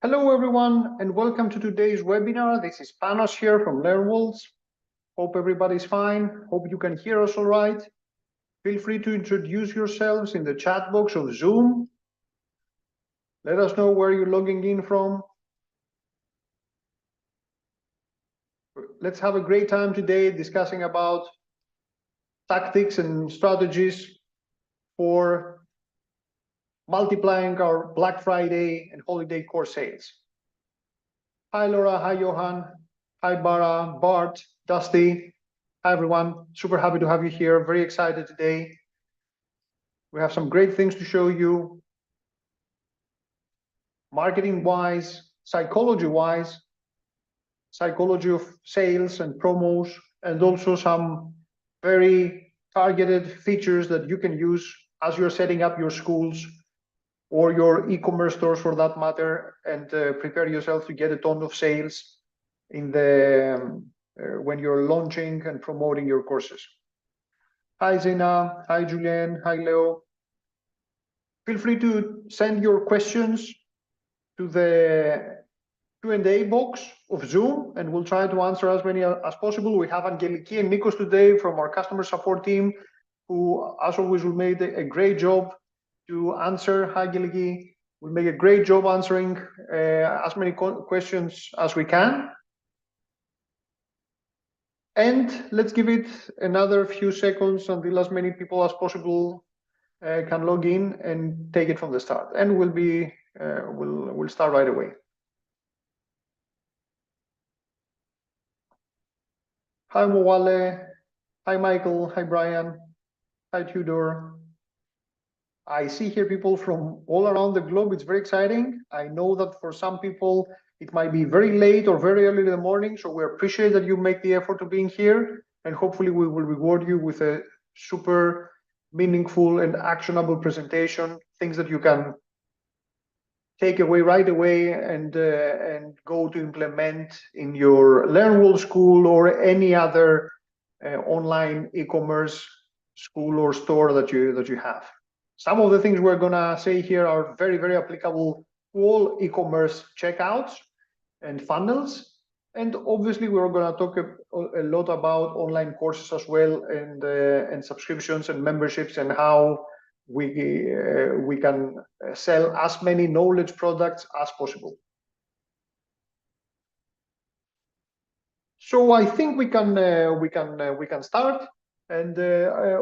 Hello everyone and welcome to today's webinar. This is Panos here from LearnWorlds. Hope everybody's fine. Hope you can hear us all right. Feel free to introduce yourselves in the chat box of Zoom. Let us know where you're logging in from. Let's have a great time today discussing about tactics and strategies for multiplying our Black Friday and holiday course sales. Hi Laura, hi Johan, hi Bara, Bart, Dusty. Hi everyone, super happy to have you here. Very excited today. We have some great things to show you. Marketing-wise, psychology-wise, psychology of sales and promos, and also some very targeted features that you can use as you're setting up your schools or your e-commerce stores for that matter, and prepare yourself to get a ton of sales in the when you're launching and promoting your courses. Hi Zena, hi Julien, hi Leo. Feel free to send your questions to the Q&A box of Zoom, and we'll try to answer as many as possible. We have Angeliki and Nikos today from our customer support team, who, as always, will make a great job to answer. Hi, Angeliki. We'll make a great job answering as many questions as we can. And let's give it another few seconds until as many people as possible can log in and take it from the start. And we'll start right away. Hi Moale, hi Michael, hi Brian, hi Tudor. I see here people from all around the globe. It's very exciting. I know that for some people it might be very late or very early in the morning, so we appreciate that you make the effort of being here, and hopefully we will reward you with a super meaningful and actionable presentation, things that you can take away right away and go to implement in your LearnWorlds school or any other online e-commerce school or store that you have. Some of the things we're gonna say here are very, very applicable to all e-commerce checkouts and funnels. And obviously we're gonna talk a lot about online courses as well, and subscriptions and memberships, and how we can sell as many knowledge products as possible. So I think we can start. And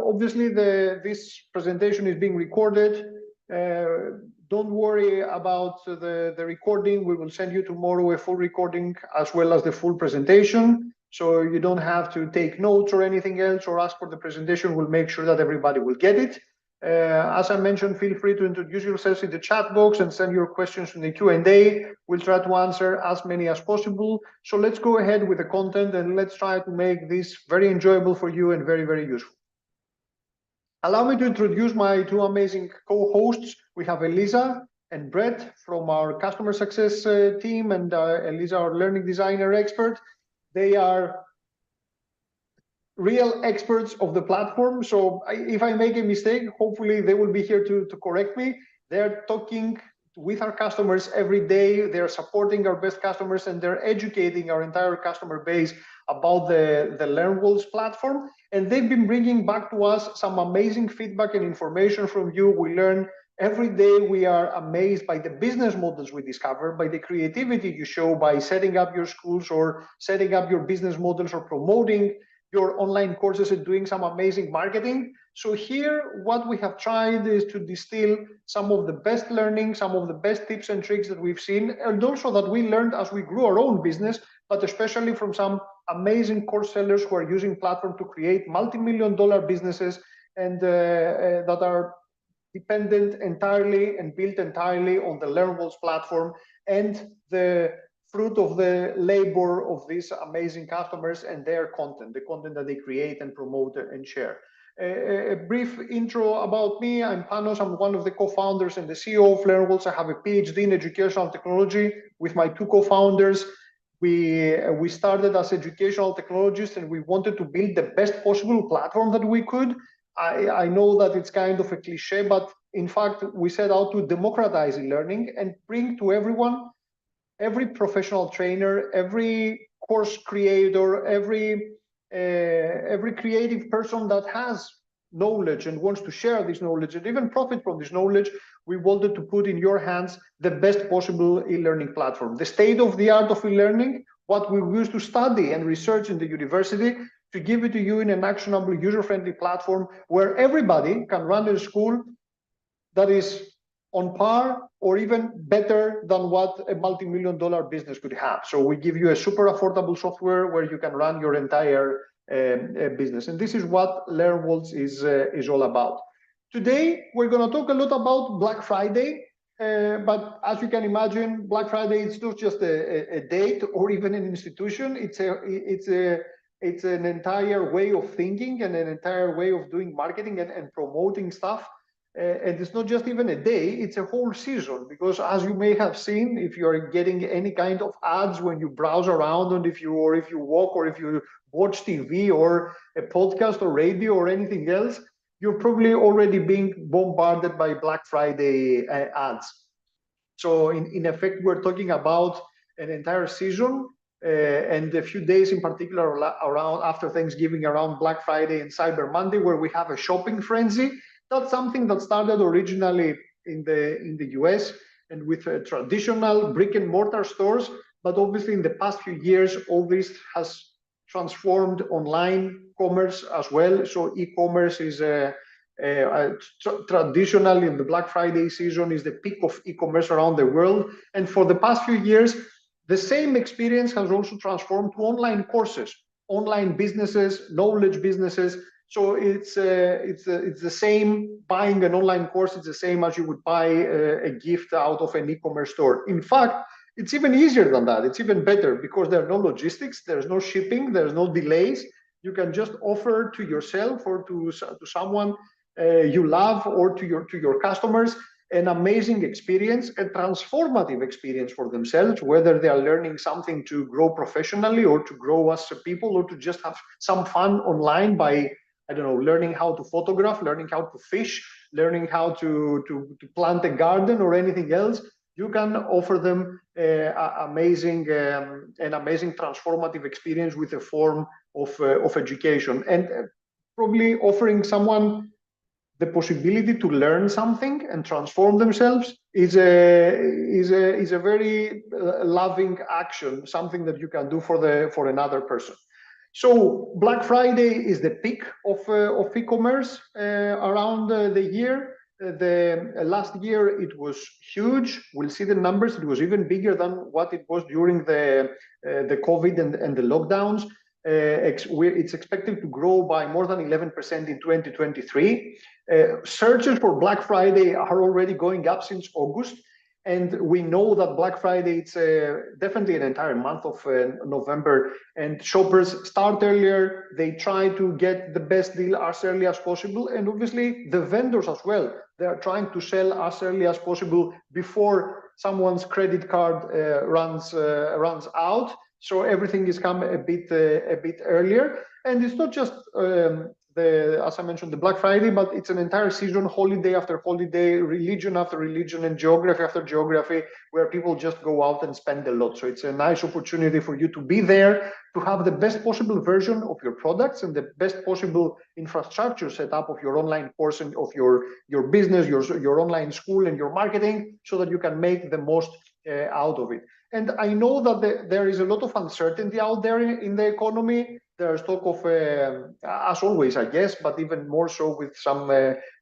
obviously this presentation is being recorded. Don't worry about the recording. We will send you tomorrow a full recording as well as the full presentation. So you don't have to take notes or anything else or ask for the presentation. We'll make sure that everybody will get it. As I mentioned, feel free to introduce yourselves in the chat box and send your questions in the Q&A. We'll try to answer as many as possible. So let's go ahead with the content and let's try to make this very enjoyable for you and very, very useful. Allow me to introduce my two amazing co-hosts. We have Elisa and Brett from our customer success team, and Elisa, our learning designer expert. They are real experts of the platform. So if I make a mistake, hopefully they will be here to correct me. They're talking with our customers every day. They're supporting our best customers, and they're educating our entire customer base about the LearnWorlds platform. And they've been bringing back to us some amazing feedback and information from you. We learn every day. We are amazed by the business models we discover, by the creativity you show by setting up your schools or setting up your business models or promoting your online courses and doing some amazing marketing. So here, what we have tried is to distill some of the best learning, some of the best tips and tricks that we've seen, and also that we learned as we grew our own business, but especially from some amazing course sellers who are using platform to create multi-million-dollar businesses and that are dependent entirely and built entirely on the LearnWorlds platform and the fruit of the labor of these amazing customers and their content, the content that they create and promote and share. A brief intro about me. I'm Panos. I'm one of the co-founders and the CEO of LearnWorlds. I have a PhD in educational technology with my two co-founders. We started as educational technologists, and we wanted to build the best possible platform that we could. I know that it's kind of a cliche, but in fact, we set out to democratize learning and bring to everyone every professional trainer, every course creator, every creative person that has knowledge and wants to share this knowledge and even profit from this knowledge, we wanted to put in your hands the best possible e-learning platform. The state of the art of e-learning, what we used to study and research in the university, to give it to you in an actionable, user-friendly platform where everybody can run a school that is on par or even better than what a multi-million-dollar business could have. So we give you a super affordable software where you can run your entire business. And this is what LearnWorlds is all about. Today, we're going to talk a lot about Black Friday. But as you can imagine, Black Friday is not just a date or even an institution. It's an entire way of thinking and an entire way of doing marketing and promoting stuff. And it's not just even a day, it's a whole season, because as you may have seen, if you're getting any kind of ads when you browse around, and if you walk, or if you watch TV or a podcast or radio or anything else, you're probably already being bombarded by Black Friday ads. So in effect, we're talking about an entire season and a few days in particular around after Thanksgiving, around Black Friday and Cyber Monday, where we have a shopping frenzy. That's something that started originally in the US and with traditional brick and mortar stores, but obviously in the past few years, all this has transformed online commerce as well. So e-commerce is traditionally in the Black Friday season is the peak of e-commerce around the world. And for the past few years, the same experience has also transformed to online courses, online businesses, knowledge businesses. So it's the same. Buying an online course, it's the same as you would buy a gift out of an e-commerce store. In fact, it's even easier than that. It's even better because there are no logistics, there's no shipping, there's no delays. You can just offer to yourself or to someone you love, or to your customers, an amazing experience, a transformative experience for themselves, whether they are learning something to grow professionally or to grow as people, or to just have some fun online by, I don't know, learning how to photograph, learning how to fish, learning how to plant a garden or anything else. You can offer them an amazing transformative experience with a form of education, and probably offering someone the possibility to learn something and transform themselves is a very loving action, something that you can do for another person. So Black Friday is the peak of e-commerce around the year. The last year it was huge. We'll see the numbers. It was even bigger than what it was during the COVID and the lockdowns. It's expected to grow by more than 11% in 2023. Searches for Black Friday are already going up since August. And we know that Black Friday, it's definitely an entire month of November, and shoppers start earlier. They try to get the best deal as early as possible. And obviously the vendors as well, they are trying to sell as early as possible before someone's credit card runs out. So everything is come a bit earlier. And it's not just as I mentioned, the Black Friday, but it's an entire season, holiday after holiday, religion after religion, and geography after geography, where people just go out and spend a lot. So it's a nice opportunity for you to be there, to have the best possible version of your products and the best possible infrastructure set up of your online course and of your business, your online school and your marketing, so that you can make the most out of it. And I know that there is a lot of uncertainty out there in the economy. There's talk of, as always, I guess, but even more so with some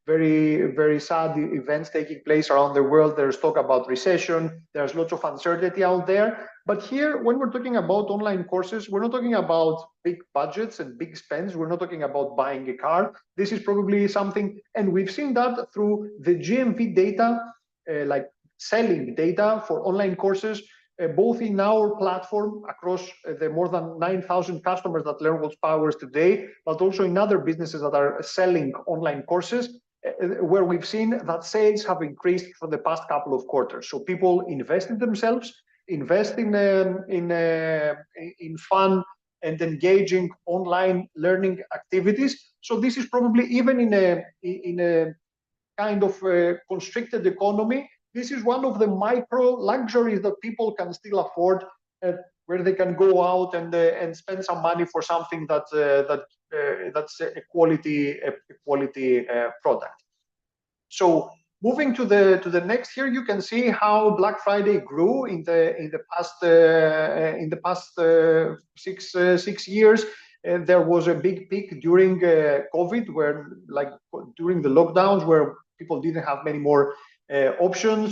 very, very sad events taking place around the world. There's talk about recession. There's lots of uncertainty out there. But here, when we're talking about online courses, we're not talking about big budgets and big spends. We're not talking about buying a car. This is probably something, and we've seen that through the GMV data, like selling data for online courses, both in our platform across the more than 9,000 customers that LearnWorlds powers today, but also in other businesses that are selling online courses, where we've seen that sales have increased for the past couple of quarters. So people invest in themselves, invest in fun and engaging online learning activities. So this is probably, even in a kind of constricted economy, this is one of the micro luxuries that people can still afford, where they can go out and spend some money for something that's a quality product. So moving to the next here, you can see how Black Friday grew in the past 6 years. There was a big peak during COVID, where during the lockdowns, where people didn't have many more options.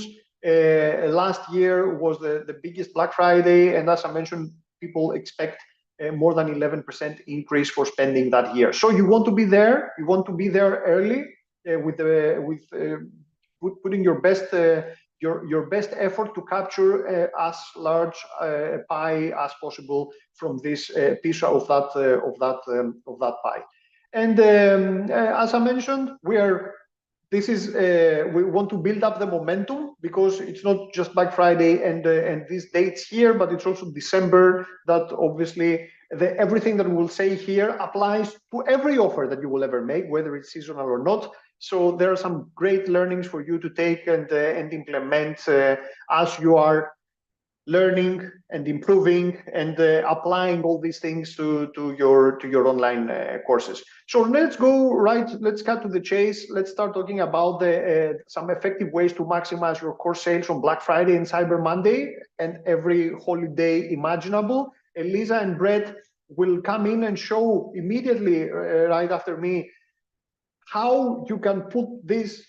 Last year was the biggest Black Friday, and as I mentioned, people expect more than 11% increase for spending that year. So you want to be there. You want to be there early with putting your best effort to capture as large pie as possible from this piece of that pie. And as I mentioned, we want to build up the momentum, because it's not just Black Friday and these dates here, but it's also December. That obviously everything that we'll say here applies to every offer that you will ever make, whether it's seasonal or not. So there are some great learnings for you to take and implement as you are learning and improving and applying all these things to your online courses. So let's cut to the chase. Let's start talking about some effective ways to maximize your course sales on Black Friday and Cyber Monday and every holiday imaginable. Elisa and Brett will come in and show immediately right after me how you can put these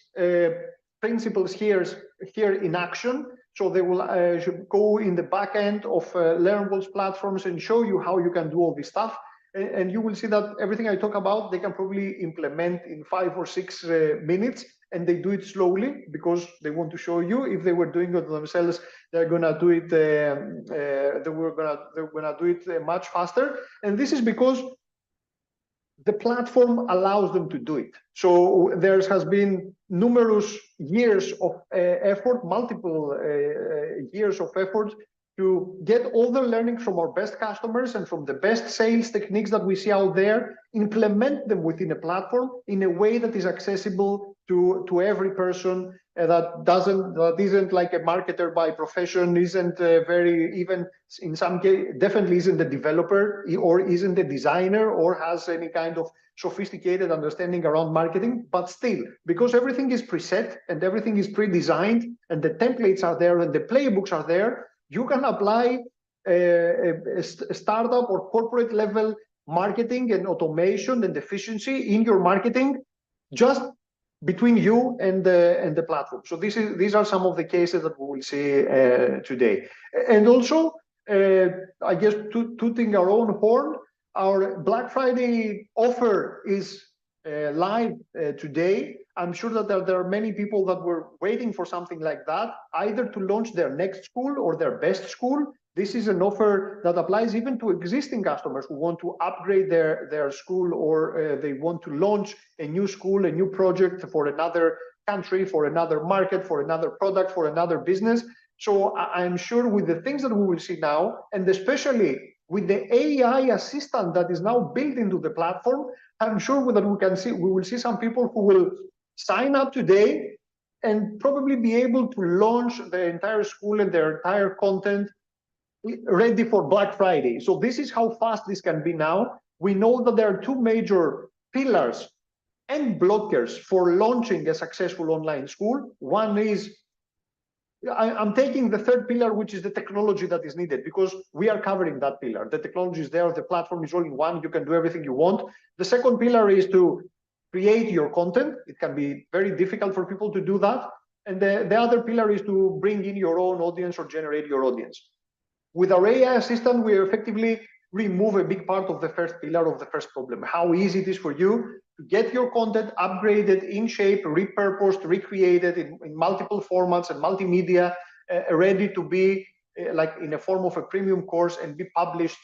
principles here in action. So they will should go in the back end of LearnWorlds platforms and show you how you can do all this stuff. And you will see that everything I talk about, they can probably implement in 5 or 6 minutes, and they do it slowly because they want to show you. If they were doing it themselves, they're gonna do it. They're gonna do it much faster. And this is because the platform allows them to do it. So there has been numerous years of effort, multiple years of effort to get all the learning from our best customers and from the best sales techniques that we see out there, implement them within a platform in a way that is accessible to every person that isn't like a marketer by profession, isn't even in some case, definitely isn't a developer or isn't a designer or has any kind of sophisticated understanding around marketing, but still, because everything is preset and everything is pre-designed and the templates are there and the playbooks are there, you can apply a startup or corporate level marketing and automation and efficiency in your marketing just between you and the platform. So these are some of the cases that we will see today. And also, I guess, tooting our own horn, our Black Friday offer is live today. I'm sure that there are many people that were waiting for something like that, either to launch their next school or their best school. This is an offer that applies even to existing customers who want to upgrade their school, or they want to launch a new school, a new project for another country, for another market, for another product, for another business. So I'm sure with the things that we will see now, and especially with the AI assistant that is now built into the platform, I'm sure that we will see some people who will sign up today and probably be able to launch the entire school and their entire content ready for Black Friday. So this is how fast this can be now. We know that there are 2 major pillars and blockers for launching a successful online school. One is, I'm taking the 3rd pillar, which is the technology that is needed, because we are covering that pillar. The technology is there, the platform is all in one, you can do everything you want. The 2nd pillar is to create your content. It can be very difficult for people to do that. And the other pillar is to bring in your own audience or generate your audience. With our AI assistant, we effectively remove a big part of the 1st pillar of the 1st problem, how easy it is for you to get your content upgraded, in shape, repurposed, recreated in multiple formats and multimedia, ready to be like in a form of a premium course and be published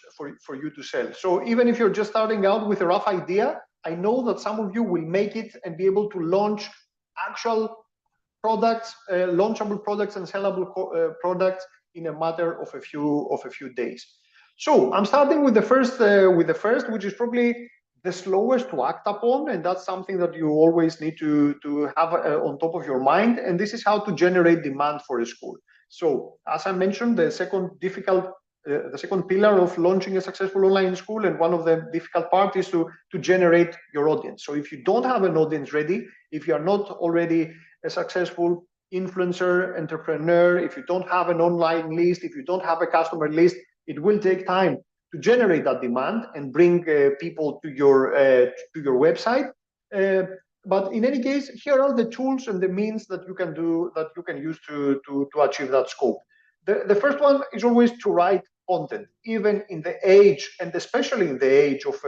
for you to sell. So even if you're just starting out with a rough idea, I know that some of you will make it and be able to launch actual products, launchable products and sellable products in a matter of a few days. So I'm starting with the first, which is probably the slowest to act upon, and that's something that you always need to have on top of your mind. And this is how to generate demand for a school. So as I mentioned, the second pillar of launching a successful online school, and one of the difficult parts, is to generate your audience. So if you don't have an audience ready, if you are not already a successful influencer, entrepreneur, if you don't have an online list, if you don't have a customer list, it will take time to generate that demand and bring people to your website. But in any case, here are the tools and the means that you can use to achieve that scope. The first one is always to write content, even in the age, and especially in the age of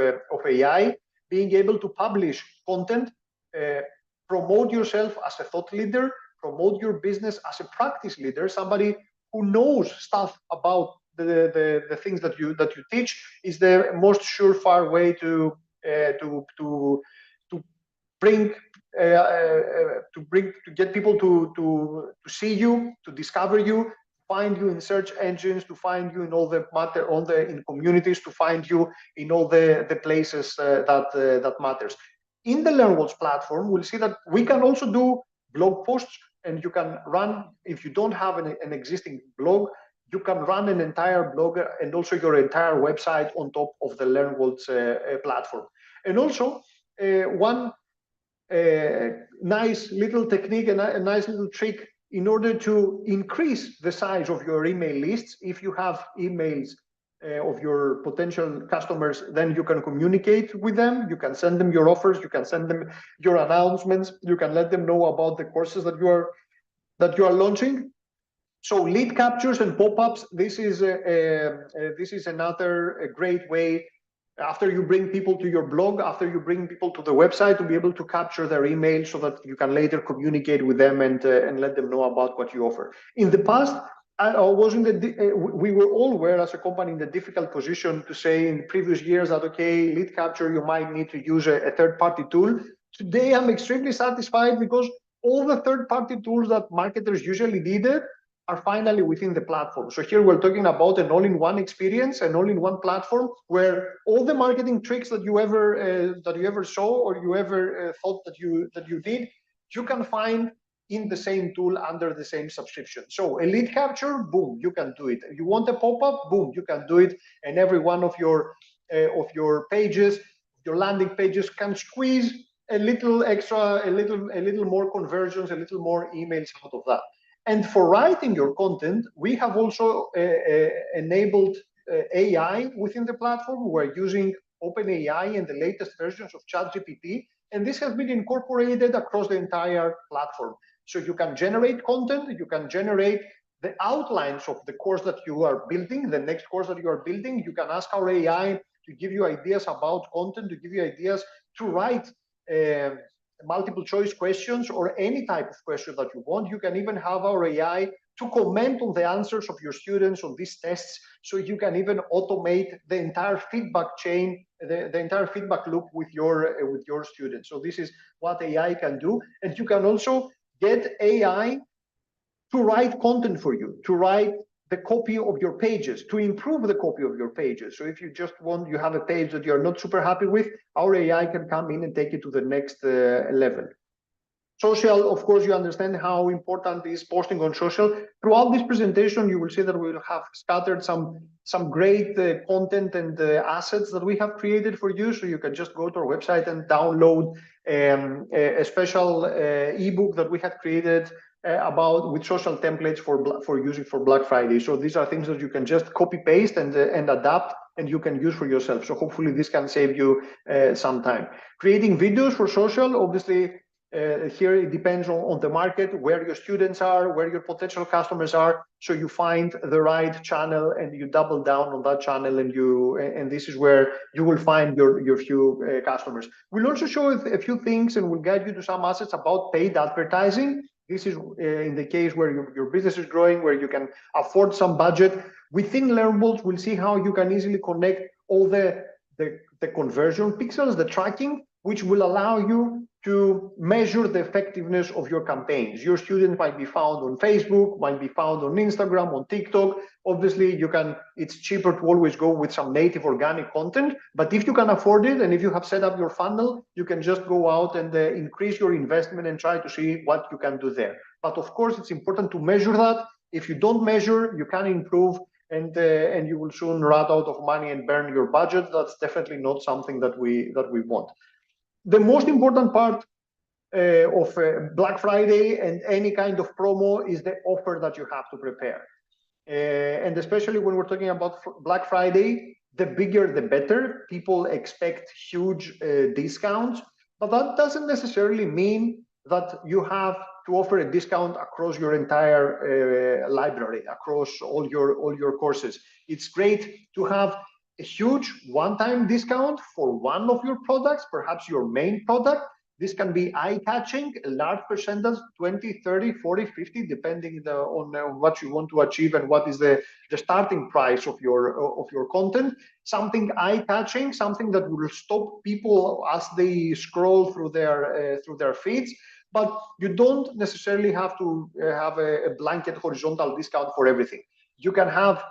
AI. Being able to publish content, promote yourself as a thought leader, promote your business as a practice leader, somebody who knows stuff about the things that you teach, is the most surefire way to get people to see you, to discover you, find you in search engines, to find you in all the in communities, to find you in all the places that matters. In the LearnWorlds platform, we'll see that we can also do blog posts, and you can run, if you don't have an existing blog, you can run an entire blog and also your entire website on top of the LearnWorlds platform. And also, one nice little technique and a nice little trick in order to increase the size of your email lists. If you have emails of your potential customers, then you can communicate with them, you can send them your offers, you can send them your announcements, you can let them know about the courses that you are launching. So lead captures and pop-ups, this is another great way, after you bring people to your blog, after you bring people to the website, to be able to capture their email so that you can later communicate with them and let them know about what you offer. In the past, we were all aware as a company in the difficult position to say in previous years that, okay, lead capture, you might need to use a third-party tool. Today, I'm extremely satisfied because all the third-party tools that marketers usually needed are finally within the platform. So here we're talking about an all-in-one experience, an all-in-one platform where all the marketing tricks that you ever saw or you ever thought that you did, you can find in the same tool under the same subscription. So a lead capture, boom, you can do it. You want a pop-up, boom, you can do it. And every one of your pages, your landing pages, can squeeze a little extra, a little more conversions, a little more emails out of that. And for writing your content, we have also enabled AI within the platform. We're using OpenAI and the latest versions of ChatGPT, and this has been incorporated across the entire platform. So you can generate content, you can generate the outlines of the course that you are building, the next course that you are building. You can ask our AI to give you ideas about content, to give you ideas to write multiple choice questions or any type of question that you want. You can even have our AI to comment on the answers of your students on these tests, so you can even automate the entire feedback chain, the entire feedback loop with your students. So this is what AI can do. And you can also get AI to write content for you, to write the copy of your pages, to improve the copy of your pages. So if you just you have a page that you're not super happy with, our AI can come in and take it to the next level. Social, of course, you understand how important is posting on social. Throughout this presentation, you will see that we will have scattered some great content and assets that we have created for you. So you can just go to our website and download a special ebook that we have created with social templates for using for Black Friday. So these are things that you can just copy paste and adapt, and you can use for yourself. So hopefully this can save you some time. Creating videos for social, obviously here it depends on the market, where your students are, where your potential customers are. So you find the right channel and you double down on that channel, and this is where you will find your few customers. We'll also show a few things and we'll guide you to some assets about paid advertising. This is in the case where your business is growing, where you can afford some budget. Within LearnWorlds, we'll see how you can easily connect all the conversion pixels, the tracking, which will allow you to measure the effectiveness of your campaigns. Your student might be found on Facebook, might be found on Instagram, on TikTok. Obviously, it's cheaper to always go with some native organic content, but if you can afford it and if you have set up your funnel, you can just go out and increase your investment and try to see what you can do there. But of course, it's important to measure that. If you don't measure, you can improve, and you will soon run out of money and burn your budget. That's definitely not something that we want. The most important part of Black Friday and any kind of promo is the offer that you have to prepare. And especially when we're talking about Black Friday, the bigger the better. People expect huge discounts, but that doesn't necessarily mean that you have to offer a discount across your entire library, across all your courses. It's great to have a huge one-time discount for one of your products, perhaps your main product. This can be eye-catching, a large percentage, 20, 30, 40, 50, depending on what you want to achieve and what is the starting price of your content. Something eye-catching, something that will stop people as they scroll through their feeds. But you don't necessarily have to have a blanket horizontal discount for everything. You can have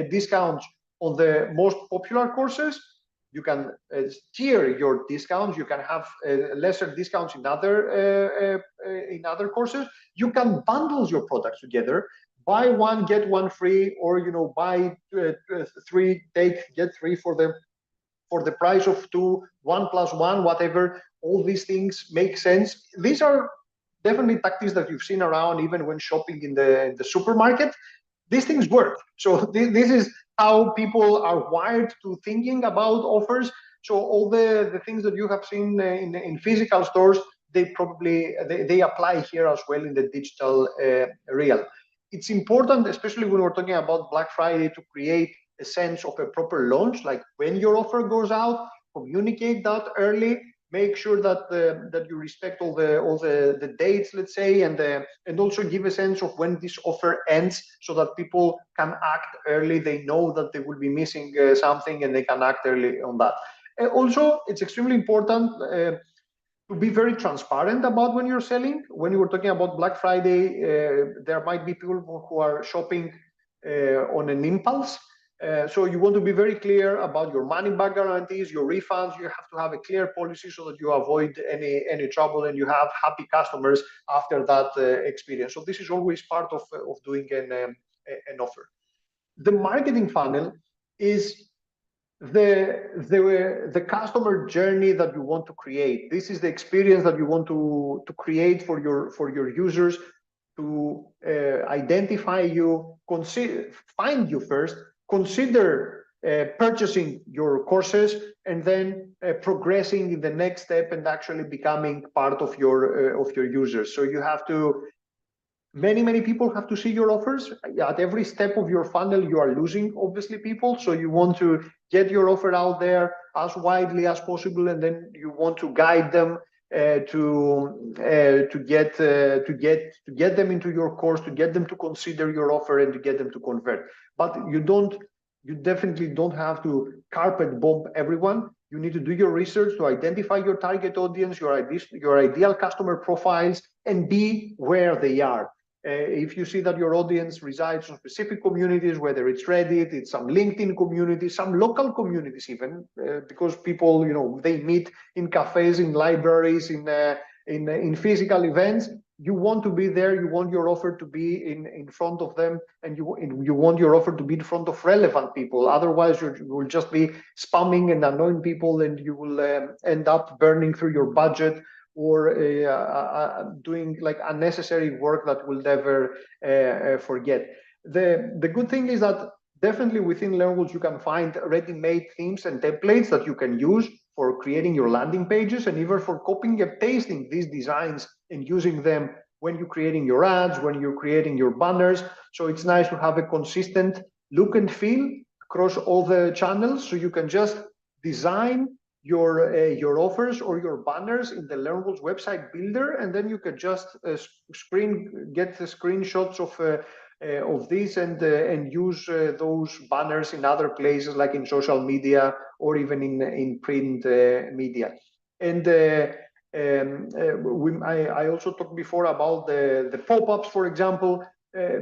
discounts on the most popular courses. You can tier your discounts. You can have lesser discounts in other courses. You can bundle your products together. Buy one, get one free, or buy three, get three for the price of two, 1 + 1, whatever. All these things make sense. These are definitely tactics that you've seen around even when shopping in the supermarket. These things work. So this is how people are wired to thinking about offers. So all the things that you have seen in physical stores, they apply here as well in the digital realm. It's important, especially when we're talking about Black Friday, to create a sense of a proper launch, like when your offer goes out, communicate that early. Make sure that you respect all the dates, let's say, and also give a sense of when this offer ends, so that people can act early. They know that they will be missing something, and they can act early on that. Also, it's extremely important to be very transparent about when you're selling. When you were talking about Black Friday, there might be people who are shopping on an impulse. So you want to be very clear about your money back guarantees, your refunds. You have to have a clear policy so that you avoid any trouble and you have happy customers after that experience. So this is always part of doing an offer. The marketing funnel is the customer journey that you want to create. This is the experience that you want to create for your users, to identify you, find you first, consider purchasing your courses, and then progressing in the next step and actually becoming part of your users. So you have to, many people have to see your offers. At every step of your funnel, you are losing, obviously, people. So you want to get your offer out there as widely as possible, and then you want to guide them to get them into your course, to get them to consider your offer, and to get them to convert. But you definitely don't have to carpet bomb everyone. You need to do your research to identify your target audience, your ideal customer profiles, and be where they are. If you see that your audience resides in specific communities, whether it's Reddit, it's some LinkedIn communities, some local communities even, because people, they meet in cafes, in libraries, in physical events. You want to be there. You want your offer to be in front of them, and you want your offer to be in front of relevant people. Otherwise, you will just be spamming and annoying people, and you will end up burning through your budget, or doing like unnecessary work that we'll never forget. The good thing is that definitely within LearnWorlds you can find ready-made themes and templates that you can use for creating your landing pages, and even for copying and pasting these designs and using them when you're creating your ads, when you're creating your banners. So it's nice to have a consistent look and feel across all the channels, so you can just design your offers or your banners in the LearnWorlds website builder, and then you can just get the screenshots of this and use those banners in other places, like in social media or even in print media. And I also talked before about the pop-ups, for example.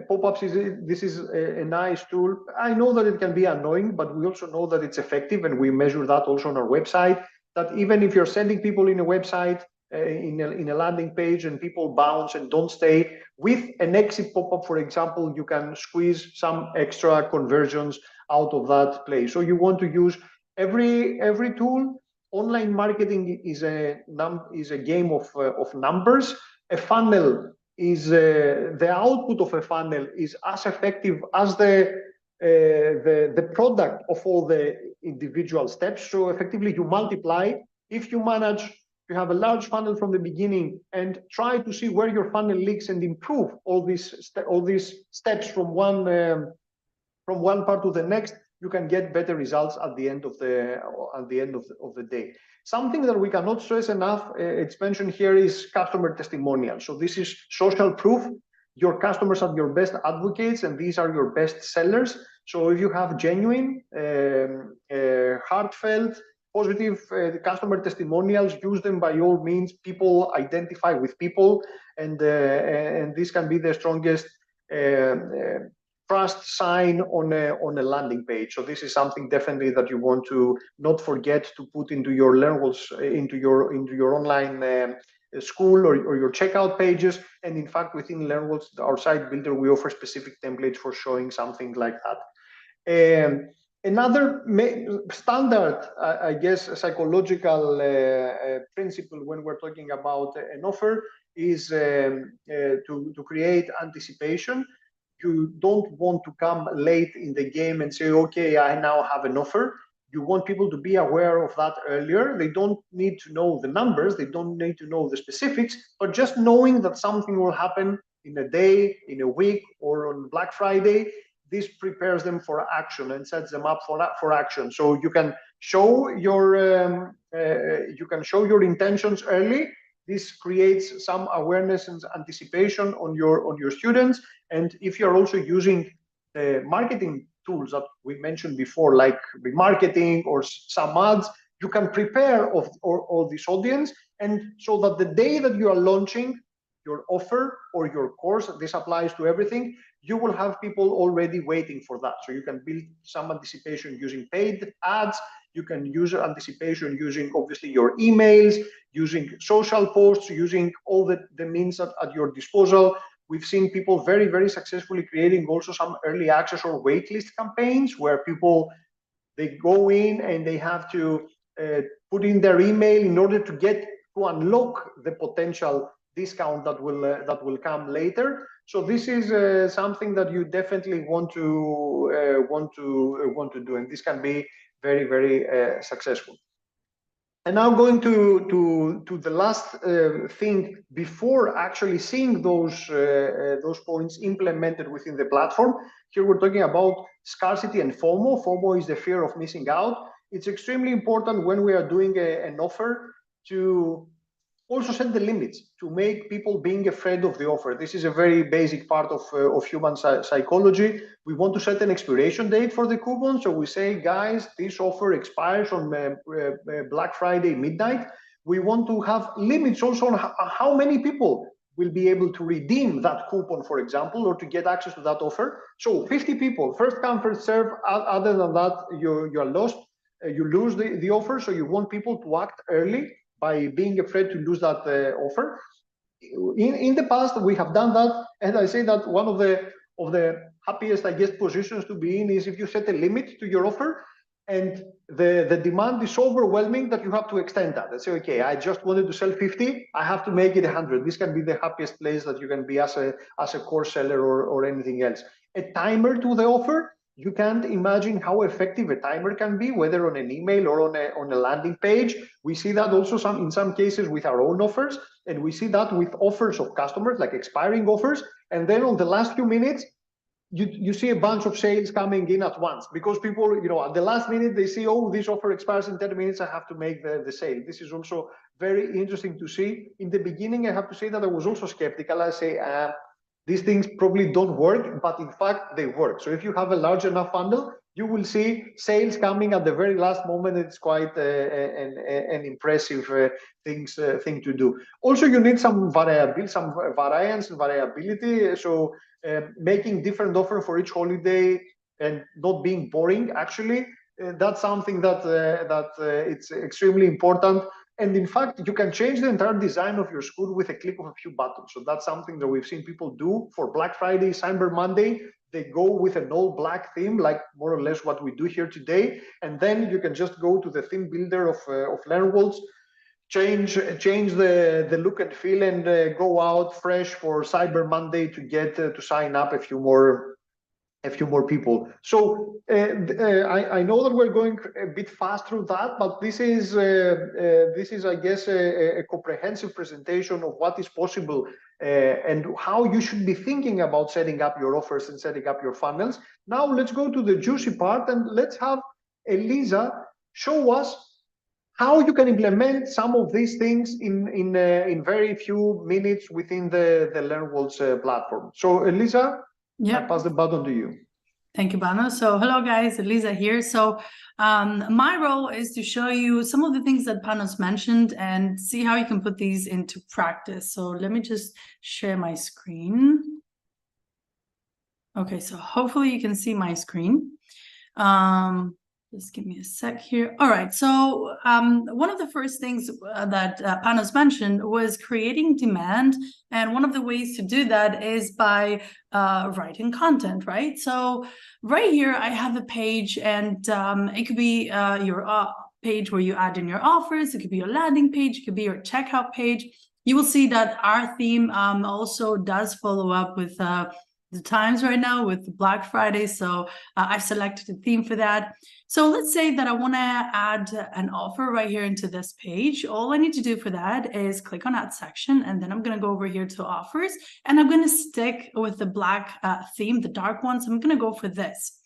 Pop-ups this is a nice tool. I know that it can be annoying, but we also know that it's effective, and we measure that also on our website. That even if you're sending people in a website, in a landing page, and people bounce and don't stay, with an exit pop-up, for example, you can squeeze some extra conversions out of that place. So you want to use every tool. Online marketing is a game of numbers. A funnel is the output of a funnel is as effective as the product of all the individual steps. So effectively, you multiply. If you manage to have a large funnel from the beginning and try to see where your funnel leaks and improve all these steps from one part to the next, you can get better results at the end of the day. Something that we cannot stress enough, it's mentioned here, is customer testimonials. So this is social proof. Your customers are your best advocates, and these are your best sellers. So if you have genuine, heartfelt, positive customer testimonials, use them by all means. People identify with people, and this can be the strongest trust sign on a landing page. So this is something definitely that you want to not forget to put into your LearnWorlds, into your online school or your checkout pages. And in fact, within LearnWorlds, our site builder, we offer specific templates for showing something like that. Another standard, I guess, psychological principle when we're talking about an offer is to create anticipation. You don't want to come late in the game and say, okay, I now have an offer. You want people to be aware of that earlier. They don't need to know the numbers. They don't need to know the specifics, but just knowing that something will happen in a day, in a week, or on Black Friday, this prepares them for action and sets them up for action. So you can show your intentions early. This creates some awareness and anticipation on your students. And if you're also using marketing tools that we mentioned before, like remarketing or some ads, you can prepare all this audience, and so that the day that you are launching your offer or your course, this applies to everything, you will have people already waiting for that. So you can build some anticipation using paid ads. You can use anticipation using, obviously, your emails, using social posts, using all the means at your disposal. We've seen people very, very successfully creating also some early access or waitlist campaigns where they go in and they have to put in their email in order to unlock the potential discount that will come later. So this is something that you definitely want to do, and this can be very, very successful. And now going to the last thing before actually seeing those points implemented within the platform. Here we're talking about scarcity and FOMO. FOMO is the fear of missing out. It's extremely important when we are doing an offer to also set the limits, to make people being afraid of the offer. This is a very basic part of human psychology. We want to set an expiration date for the coupon. So we say, guys, this offer expires on Black Friday midnight. We want to have limits also on how many people will be able to redeem that coupon, for example, or to get access to that offer. So 50 people, first come, first serve. Other than that, you're lost. You lose the offer. So you want people to act early by being afraid to lose that offer. In the past, we have done that, and I say that one of the happiest, I guess, positions to be in is if you set a limit to your offer, and the demand is so overwhelming that you have to extend that. And say, okay, I just wanted to sell 50, I have to make it 100. This can be the happiest place that you can be as a course seller or anything else. A timer to the offer. You can't imagine how effective a timer can be, whether on an email or on a landing page. We see that also in some cases with our own offers, and we see that with offers of customers, like expiring offers. And then on the last few minutes, you see a bunch of sales coming in at once, because people, at the last minute, they see, oh, this offer expires in 10 minutes, I have to make the sale. This is also very interesting to see. In the beginning, I have to say that I was also skeptical. I say, these things probably don't work, but in fact, they work. So if you have a large enough funnel, you will see sales coming at the very last moment. It's quite an impressive thing to do. Also, you need some variability, some variance and variability. So making different offers for each holiday and not being boring, actually, that's something that it's extremely important. And in fact, you can change the entire design of your school with a click of a few buttons. So that's something that we've seen people do for Black Friday, Cyber Monday. They go with an all black theme, like more or less what we do here today. And then you can just go to the theme builder of LearnWorlds, change the look and feel, and go out fresh for Cyber Monday to get to sign up a few more people. So I know that we're going a bit fast through that, but this is I guess a comprehensive presentation of what is possible and how you should be thinking about setting up your offers and setting up your funnels. Now let's go to the juicy part, and let's have Elisa show us how you can implement some of these things in very few minutes within the LearnWorlds platform. So Elisa, I pass the button to you. Thank you, Bano. So hello, guys. Elisa here. So my role is to show you some of the things that Panos mentioned and see how you can put these into practice. So let me just share my screen. Okay, so hopefully you can see my screen. Just give me a sec here. All right, so one of the first things that Panos mentioned was creating demand. And one of the ways to do that is by writing content, right? So right here, I have a page, and it could be your page where you add in your offers. It could be your landing page. It could be your checkout page. You will see that our theme also does follow up with the times right now with Black Friday. So I've selected a theme for that. So let's say that I want to add an offer right here into this page. All I need to do for that is click on Add Section, and then I'm going to go over here to Offers, and I'm going to stick with the black theme, the dark one. So I'm going to go for this.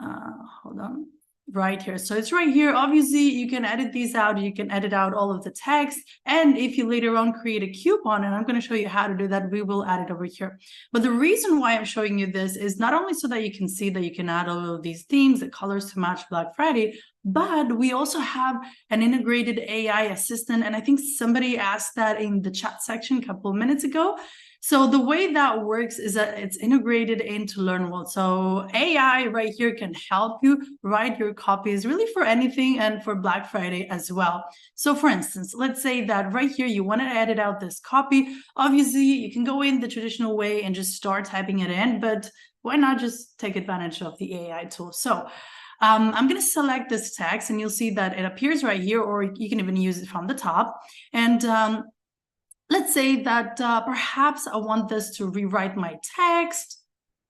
Hold on. Right here. So it's right here. Obviously, you can edit these out. You can edit out all of the text. And if you later on create a coupon, and I'm going to show you how to do that, we will add it over here. But the reason why I'm showing you this is not only so that you can see that you can add all of these themes, the colors to match Black Friday, but we also have an integrated AI assistant. And I think somebody asked that in the chat section a couple of minutes ago. So the way that works is that it's integrated into LearnWorlds. So AI right here can help you write your copies really for anything and for Black Friday as well. So for instance, let's say that right here, you want to edit out this copy. Obviously, you can go in the traditional way and just start typing it in, but why not just take advantage of the AI tool? So I'm going to select this text, and you'll see that it appears right here, or you can even use it from the top. And let's say that perhaps I want this to rewrite my text,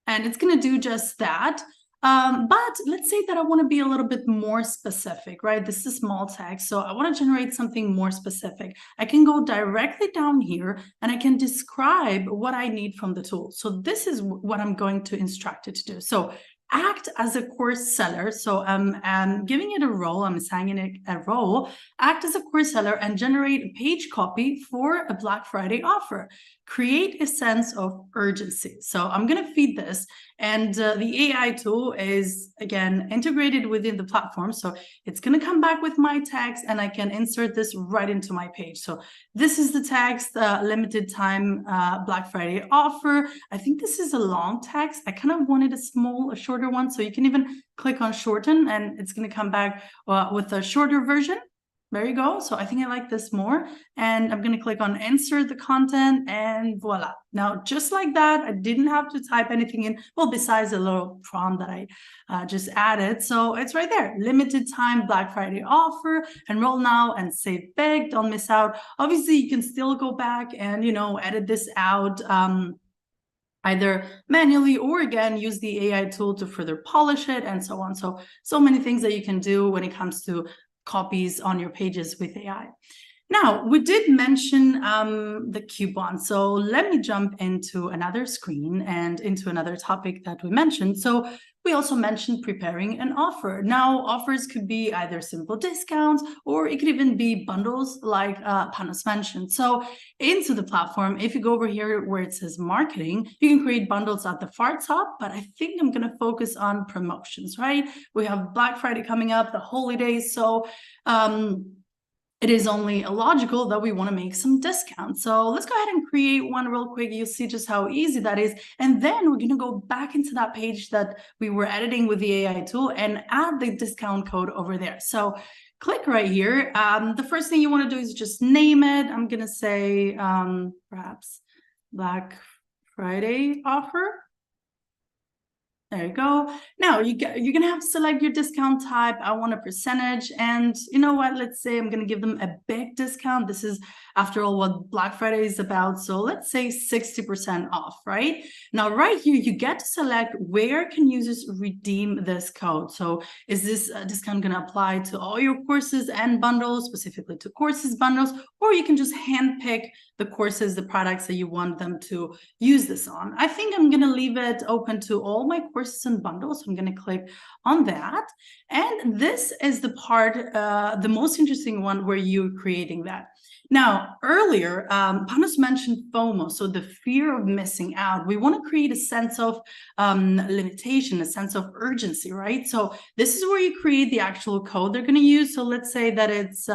and it's going to do just that. But let's say that I want to be a little bit more specific, right? This is small text, so I want to generate something more specific. I can go directly down here, and I can describe what I need from the tool. So this is what I'm going to instruct it to do. So act as a course seller. So I'm giving it a role. I'm assigning it a role. Act as a course seller and generate a page copy for a Black Friday offer. Create a sense of urgency. So I'm going to feed this. And the AI tool is, again, integrated within the platform. So it's going to come back with my text, and I can insert this right into my page. So this is the text, limited time Black Friday offer. I think this is a long text. I kind of wanted a shorter one. So you can even click on shorten, and it's going to come back with a shorter version. There you go. So I think I like this more. And I'm going to click on insert the content, and voila. Now, just like that, I didn't have to type anything in. Well, besides a little prompt that I just added. So it's right there. Limited time Black Friday offer. Enroll now and save big. Don't miss out. Obviously, you can still go back and, edit this out. Either manually or, again, use the AI tool to further polish it and so on. So many things that you can do when it comes to copies on your pages with AI. Now, we did mention the coupon. So let me jump into another screen and into another topic that we mentioned. So we also mentioned preparing an offer. Now, offers could be either simple discounts, or it could even be bundles like Panos mentioned. So into the platform, if you go over here where it says marketing, you can create bundles at the far top, but I think I'm going to focus on promotions, right? We have Black Friday coming up, the holidays. So it is only logical that we want to make some discounts. So let's go ahead and create one real quick. You'll see just how easy that is. And then we're going to go back into that page that we were editing with the AI tool and add the discount code over there. So click right here. The first thing you want to do is just name it. I'm going to say perhaps Black Friday offer. There you go. Now you're going to have to select your discount type. I want a percentage. And you know what? Let's say I'm going to give them a big discount. This is, after all, what Black Friday is about. So let's say 60% off, right? Now, right here, you get to select where can users redeem this code. So is this discount going to apply to all your courses and bundles, specifically to courses bundles, or you can just handpick the courses, the products that you want them to use this on. I think I'm going to leave it open to all my courses and bundles. So I'm going to click on that. And this is the part, the most interesting one where you're creating that. Now, earlier, Panos mentioned FOMO, so the fear of missing out. We want to create a sense of limitation, a sense of urgency, right? So this is where you create the actual code they're going to use. So let's say that it's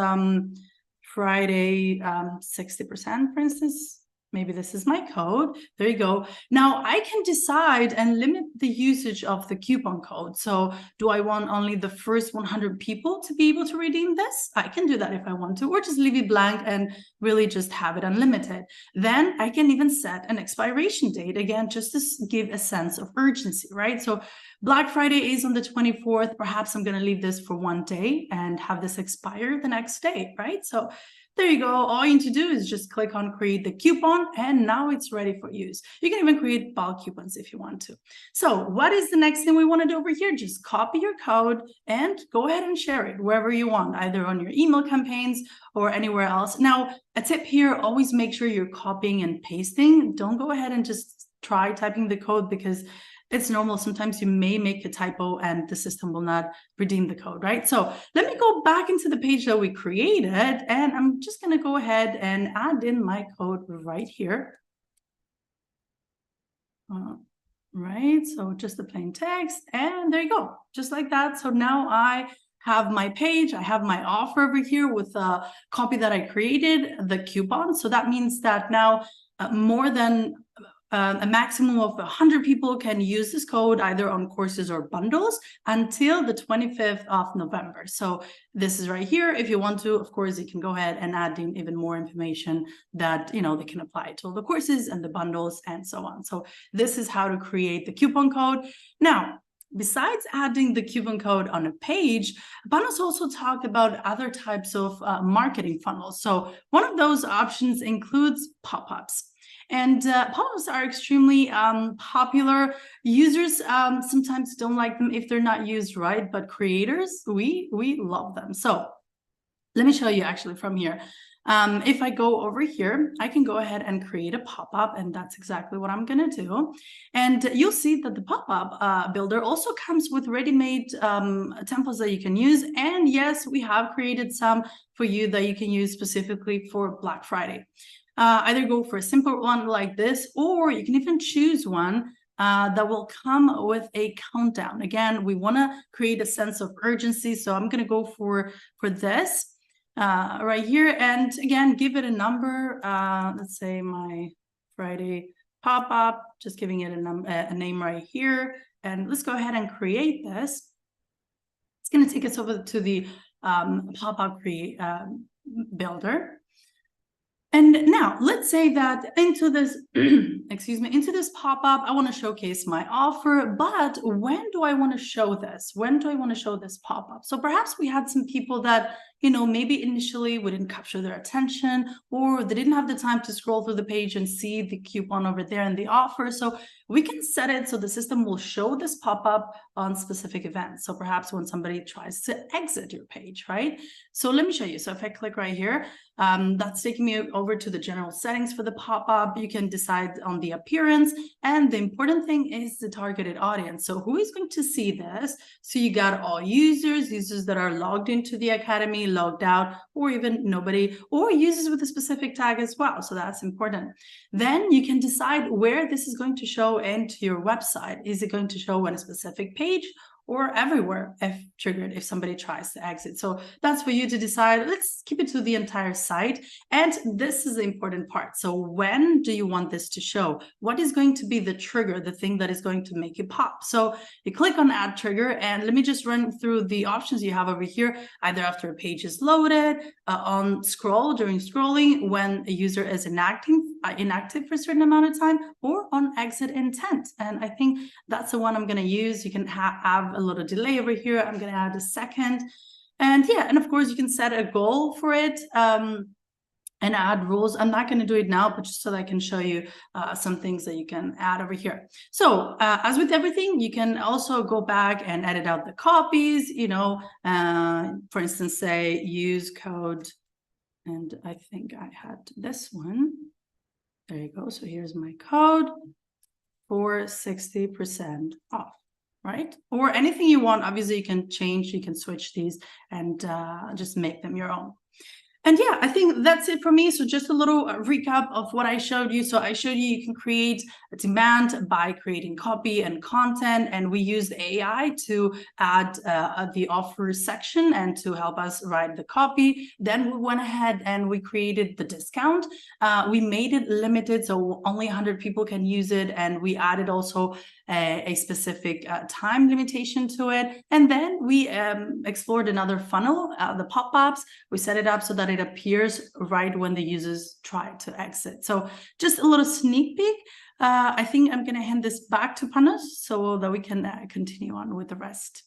Friday 60%, for instance. Maybe this is my code. There you go. Now I can decide and limit the usage of the coupon code. So do I want only the first 100 people to be able to redeem this? I can do that if I want to, or just leave it blank and really just have it unlimited. Then I can even set an expiration date, again, just to give a sense of urgency, right? So Black Friday is on the 24th. Perhaps I'm going to leave this for one day and have this expire the next day, right? So there you go. All you need to do is just click on create the coupon, and now it's ready for use. You can even create bulk coupons if you want to. So what is the next thing we want to do over here? Just copy your code and go ahead and share it wherever you want, either on your email campaigns or anywhere else. Now, a tip here, always make sure you're copying and pasting. Don't go ahead and just try typing the code, because it's normal. Sometimes you may make a typo and the system will not redeem the code, right? So let me go back into the page that we created, and I'm just going to go ahead and add in my code right here. Right, so just the plain text, and there you go, just like that. So now I have my page, I have my offer over here with a copy that I created, the coupon. So that means that now more than a maximum of 100 people can use this code either on courses or bundles until the 25th of November. So this is right here. If you want to, of course, you can go ahead and add in even more information that, you know, they can apply to the courses and the bundles and so on. So this is how to create the coupon code. Now, besides adding the coupon code on a page, Panos also talked about other types of marketing funnels. So one of those options includes pop-ups. And pop-ups are extremely popular. Users sometimes don't like them if they're not used right, but creators, we love them. So let me show you actually from here. If I go over here, I can go ahead and create a pop-up, and that's exactly what I'm going to do. And you'll see that the pop-up builder also comes with ready-made templates that you can use. And yes, we have created some for you that you can use specifically for Black Friday. Either go for a simple one like this, or you can even choose one that will come with a countdown. Again, we want to create a sense of urgency, so I'm going to go for this right here, and again, give it a number. Let's say my Friday pop-up, just giving it a name right here, and let's go ahead and create this. It's going to take us over to the pop-up builder. And now let's say that into this, excuse me, into this pop-up, I want to showcase my offer, but when do I want to show this? When do I want to show this pop-up? So perhaps we had some people that maybe initially we didn't capture their attention, or they didn't have the time to scroll through the page and see the coupon over there and the offer. So we can set it so the system will show this pop-up on specific events. So perhaps when somebody tries to exit your page, right? So let me show you. So if I click right here, that's taking me over to the general settings for the pop-up. You can decide on the appearance, and the important thing is the targeted audience. So who is going to see this? So you got all users that are logged into the academy, logged out, or even nobody, or users with a specific tag as well. So that's important. Then you can decide where this is going to show into your website. Is it going to show on a specific page or everywhere if triggered, if somebody tries to exit? So that's for you to decide. Let's keep it to the entire site. And this is the important part. So when do you want this to show? What is going to be the trigger, the thing that is going to make it pop? So you click on add trigger, and let me just run through the options you have over here, either after a page is loaded, on scroll, during scrolling, when a user is inactive for a certain amount of time, or on exit intent. And I think that's the one I'm going to use. You can have a little delay over here. I'm going to add a second. And yeah, and of course you can set a goal for it and add rules. I'm not going to do it now, but just so that I can show you some things that you can add over here. So as with everything, you can also go back and edit out the copies, for instance, say use code. And I think I had this one. There you go. So here's my code for 60% off, right? Or anything you want. Obviously, you can change, you can switch these and just make them your own. And yeah, I think that's it for me. So just a little recap of what I showed you. So I showed you can create a demand by creating copy and content. And we used AI to add the offer section and to help us write the copy. Then we went ahead and we created the discount. We made it limited, so only 100 people can use it. And we added also a specific time limitation to it. And then we explored another funnel, the pop-ups. We set it up so that it appears right when the users try to exit. So just a little sneak peek. I think I'm going to hand this back to Panos so that we can continue on with the rest.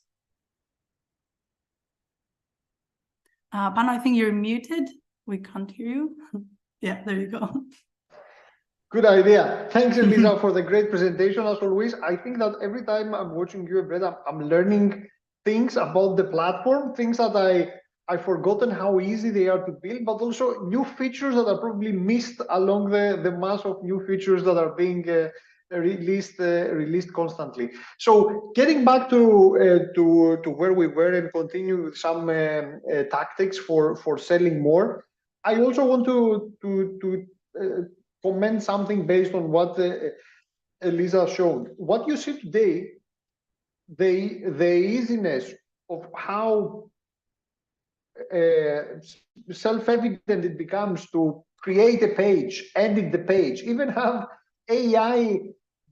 Pano, I think you're muted. We can't hear you. Yeah, there you go. Good idea. Thanks, Elisa, for the great presentation, as always. I think that every time I'm watching you, Brett, I'm learning things about the platform, things that I've forgotten how easy they are to build, but also new features that are probably missed along the mass of new features that are being released constantly. So getting back to where we were and continue with some tactics for selling more, I also want to comment something based on what Elisa showed. What you see today, the easiness of how self-evident it becomes to create a page, edit the page, even have AI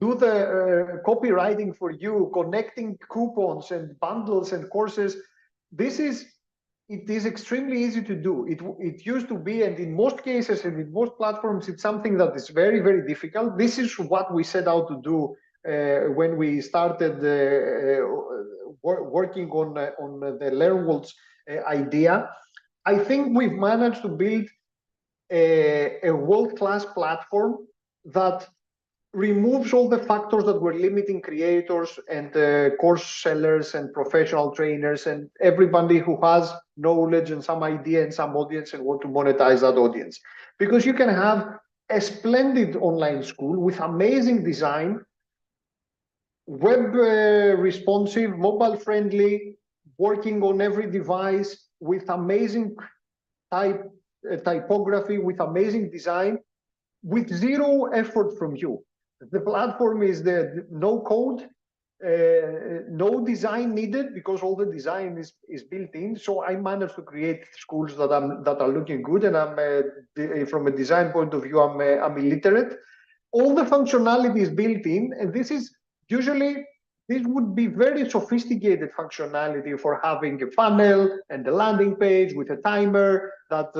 do the copywriting for you, connecting coupons and bundles and courses. It is extremely easy to do. It used to be, and in most cases and in most platforms, it's something that is very, very difficult. This is what we set out to do when we started working on the LearnWorlds idea. I think we've managed to build a world-class platform that removes all the factors that were limiting creators and course sellers and professional trainers and everybody who has knowledge and some idea and some audience and want to monetize that audience. Because you can have a splendid online school with amazing design, web responsive, mobile friendly, working on every device with amazing typography, with amazing design, with zero effort from you. The platform is no code, no design needed, because all the design is built in. So I managed to create schools that are looking good, and I'm from a design point of view, I'm illiterate. All the functionality is built in, and this would be very sophisticated functionality for having a funnel and a landing page with a timer that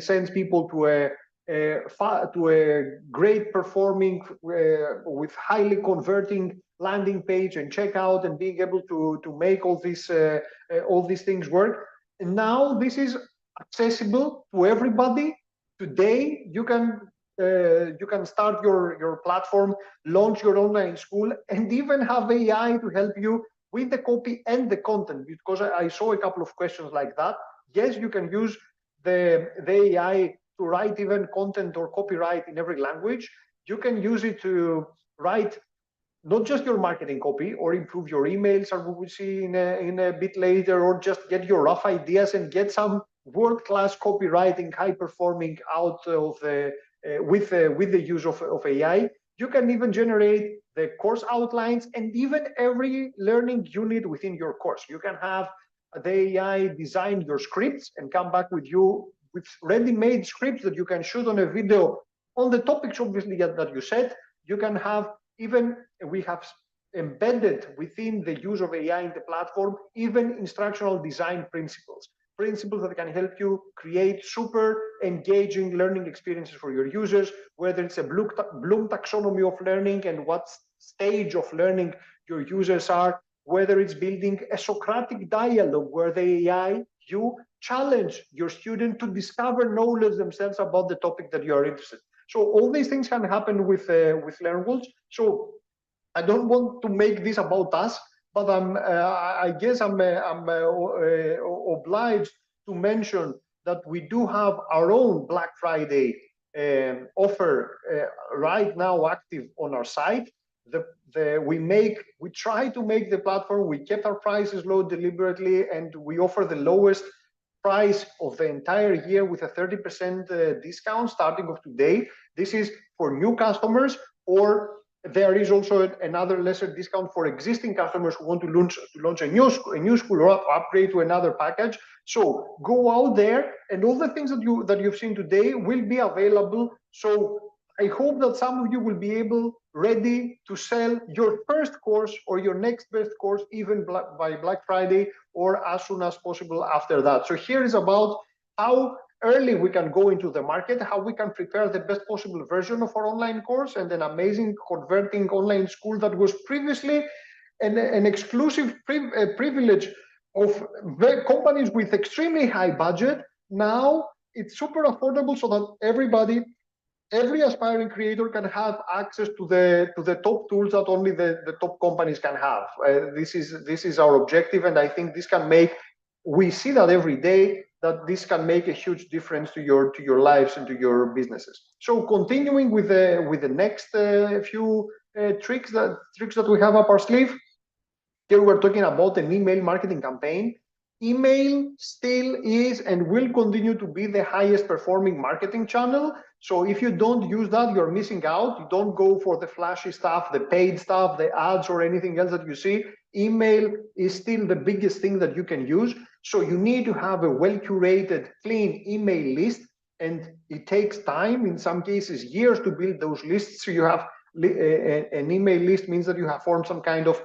sends people to a great performing with highly converting landing page and checkout, and being able to make all these things work. And now this is accessible to everybody. Today, you can start your platform, launch your online school, and even have AI to help you with the copy and the content. Because I saw a couple of questions like that. Yes, you can use the AI to write even content or copyright in every language. You can use it to write not just your marketing copy or improve your emails, as we will see in a bit later, or just get your rough ideas and get some world-class copywriting, high-performing out of the with the use of AI. You can even generate the course outlines and even every learning unit within your course. You can have the AI design your scripts and come back with you with ready-made scripts that you can shoot on a video on the topics, obviously, that you said. You can have even, we have embedded within the use of AI in the platform, even instructional design principles that can help you create super engaging learning experiences for your users, whether it's a Bloom taxonomy of learning and what stage of learning your users are, whether it's building a Socratic dialogue where the AI, you challenge your student to discover knowledge themselves about the topic that you are interested in. So all these things can happen with LearnWorlds. So I don't want to make this about us, but I guess I'm obliged to mention that we do have our own Black Friday offer right now active on our site. We try to make the platform. We kept our prices low deliberately, and we offer the lowest price of the entire year with a 30% discount starting of today. This is for new customers, or there is also another lesser discount for existing customers who want to launch a new school or upgrade to another package. So go out there, and all the things that you've seen today will be available. So I hope that some of you will be ready to sell your first course or your next best course even by Black Friday or as soon as possible after that. So here is about how early we can go into the market, how we can prepare the best possible version of our online course and an amazing converting online school that was previously an exclusive privilege of companies with extremely high budget. Now it's super affordable so that every aspiring creator can have access to the top tools that only the top companies can have. This is our objective, and I think this can make. We see that every day that this can make a huge difference to your lives and to your businesses. So continuing with the next few tricks that we have up our sleeve. Here we're talking about an email marketing campaign. Email still is and will continue to be the highest performing marketing channel. So if you don't use that, you're missing out. You don't go for the flashy stuff, the paid stuff, the ads, or anything else that you see. Email is still the biggest thing that you can use. So you need to have a well-curated, clean email list, and it takes time, in some cases years, to build those lists. So you have an email list means that you have formed some kind of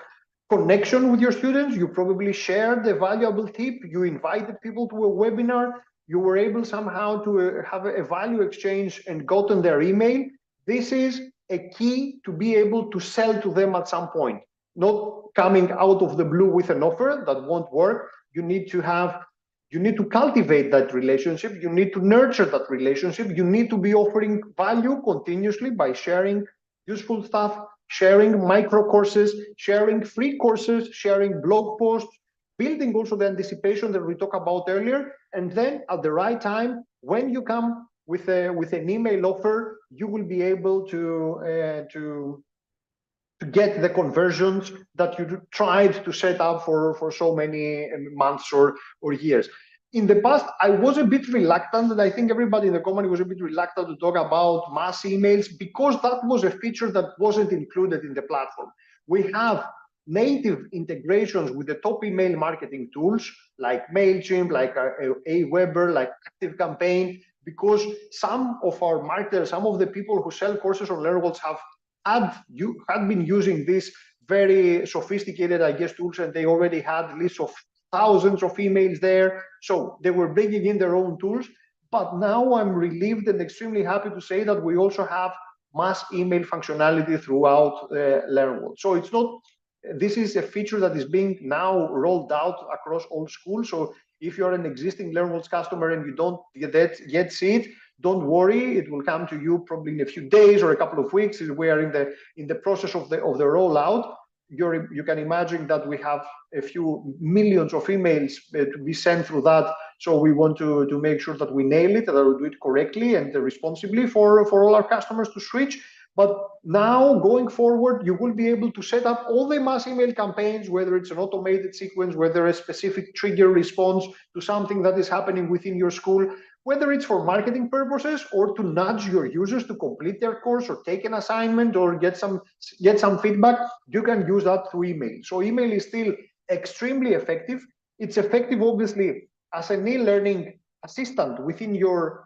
connection with your students. You probably shared a valuable tip. You invited people to a webinar. You were able somehow to have a value exchange and gotten their email. This is a key to be able to sell to them at some point, not coming out of the blue with an offer that won't work. You need to cultivate that relationship. You need to nurture that relationship. You need to be offering value continuously by sharing useful stuff, sharing micro courses, sharing free courses, sharing blog posts, building also the anticipation that we talked about earlier. And then at the right time, when you come with an email offer, you will be able to get the conversions that you tried to set up for so many months or years. In the past, I was a bit reluctant, and I think everybody in the company was a bit reluctant to talk about mass emails because that was a feature that wasn't included in the platform. We have native integrations with the top email marketing tools like MailChimp, like Aweber, like ActiveCampaign, because some of our marketers, some of the people who sell courses on LearnWorlds had been using these very sophisticated, I guess, tools, and they already had lists of thousands of emails there. So they were bringing in their own tools. But now I'm relieved and extremely happy to say that we also have mass email functionality throughout LearnWorlds. So this is a feature that is being now rolled out across all schools. So If you're an existing LearnWorlds customer and you don't yet see it, don't worry, it will come to you probably in a few days or a couple of weeks. We are in the process of the rollout. You can imagine that we have a few millions of emails to be sent through that. So we want to make sure that we nail it, that we do it correctly and responsibly for all our customers to switch. But now, going forward, you will be able to set up all the mass email campaigns, whether it's an automated sequence, whether a specific trigger response to something that is happening within your school, whether it's for marketing purposes or to nudge your users to complete their course or take an assignment or get some feedback. You can use that through email. So email is still extremely effective. It's effective, obviously, as an e-learning assistant within your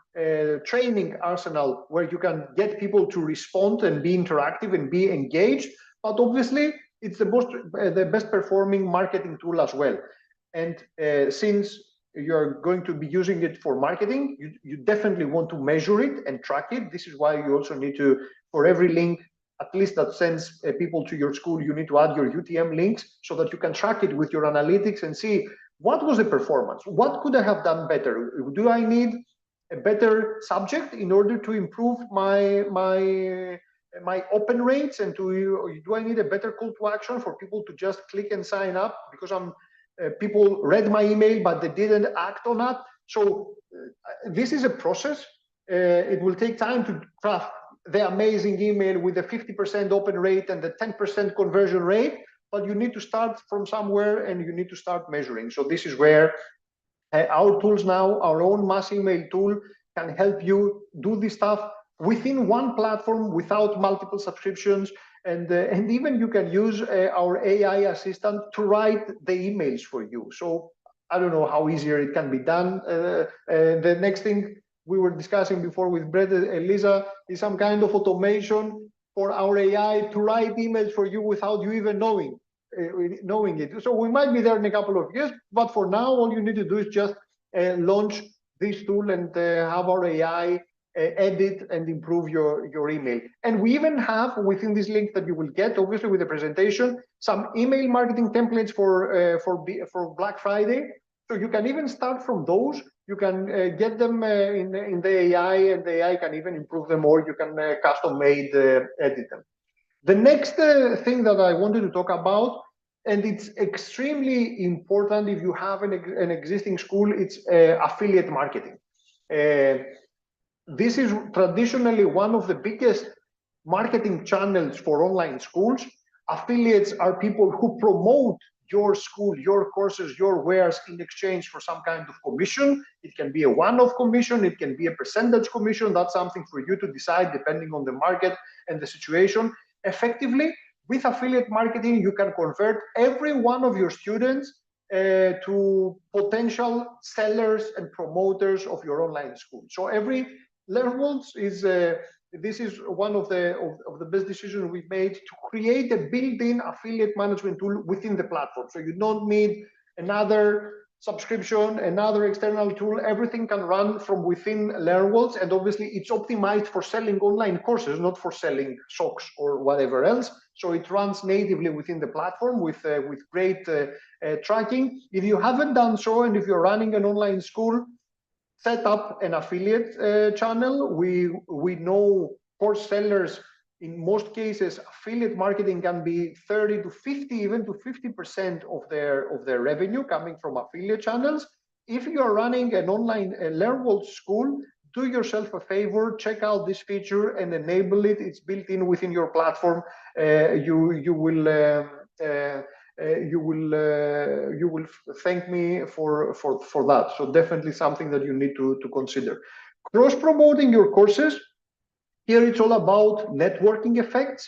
training arsenal, where you can get people to respond and be interactive and be engaged. But obviously, it's the best performing marketing tool as well. And since you're going to be using it for marketing, you definitely want to measure it and track it. This is why you also need to, for every link, at least that sends people to your school, you need to add your UTM links so that you can track it with your analytics and see what was the performance, what could I have done better? Do I need a better subject in order to improve my open rates, and do I need a better call to action for people to just click and sign up because people read my email but they didn't act on that? So this is a process. It will take time to craft the amazing email with the 50% open rate and the 10% conversion rate, but you need to start from somewhere and you need to start measuring. So this is where our tools now, our own mass email tool, can help you do this stuff within one platform without multiple subscriptions. And even you can use our AI assistant to write the emails for you. So I don't know how easier it can be done. The next thing we were discussing before with Brett and Lisa is some kind of automation for our AI to write emails for you without you even knowing it. So we might be there in a couple of years, but for now, all you need to do is just launch this tool and have our AI edit and improve your email. And we even have within this link that you will get, obviously with the presentation, some email marketing templates for Black Friday. So you can even start from those. You can get them in the AI, and the AI can even improve them, or you can custom-made edit them. The next thing that I wanted to talk about, and it's extremely important if you have an existing school, it's affiliate marketing. This is traditionally one of the biggest marketing channels for online schools. Affiliates are people who promote your school, your courses, your wares in exchange for some kind of commission. It can be a one-off commission, it can be a percentage commission. That's something for you to decide depending on the market and the situation. Effectively, with affiliate marketing, you can convert every one of your students to potential sellers and promoters of your online school. So every LearnWorlds is this is one of the best decisions we've made to create a built-in affiliate management tool within the platform. So you don't need another subscription, another external tool. Everything can run from within LearnWorlds, and obviously it's optimized for selling online courses, not for selling socks or whatever else. So it runs natively within the platform with great tracking. If you haven't done so, and if you're running an online school, set up an affiliate channel. We know course sellers, in most cases, affiliate marketing can be 30 to 50, even to 50% of their revenue coming from affiliate channels. If you are running an online LearnWorlds school, do yourself a favor, check out this feature and enable it. It's built in within your platform. You will thank me for that. So definitely something that you need to consider. Cross-promoting your courses. Here it's all about networking effects.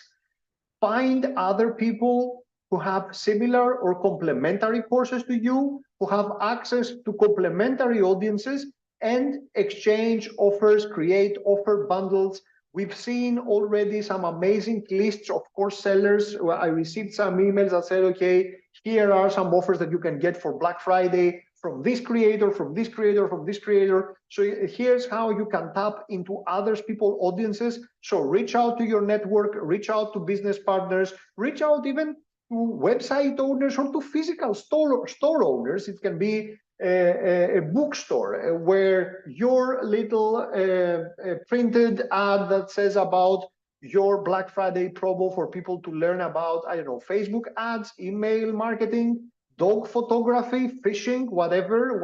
Find other people who have similar or complementary courses to you, who have access to complementary audiences, and exchange offers, create offer bundles. We've seen already some amazing lists of course sellers. I received some emails that said, okay, here are some offers that you can get for Black Friday from this creator, from this creator, from this creator. So here's how you can tap into other people's audiences. So reach out to your network, reach out to business partners, reach out even to website owners or to physical store owners. It can be a bookstore where your little printed ad that says about your Black Friday promo for people to learn about, I don't know, Facebook ads, email marketing, dog photography, fishing, whatever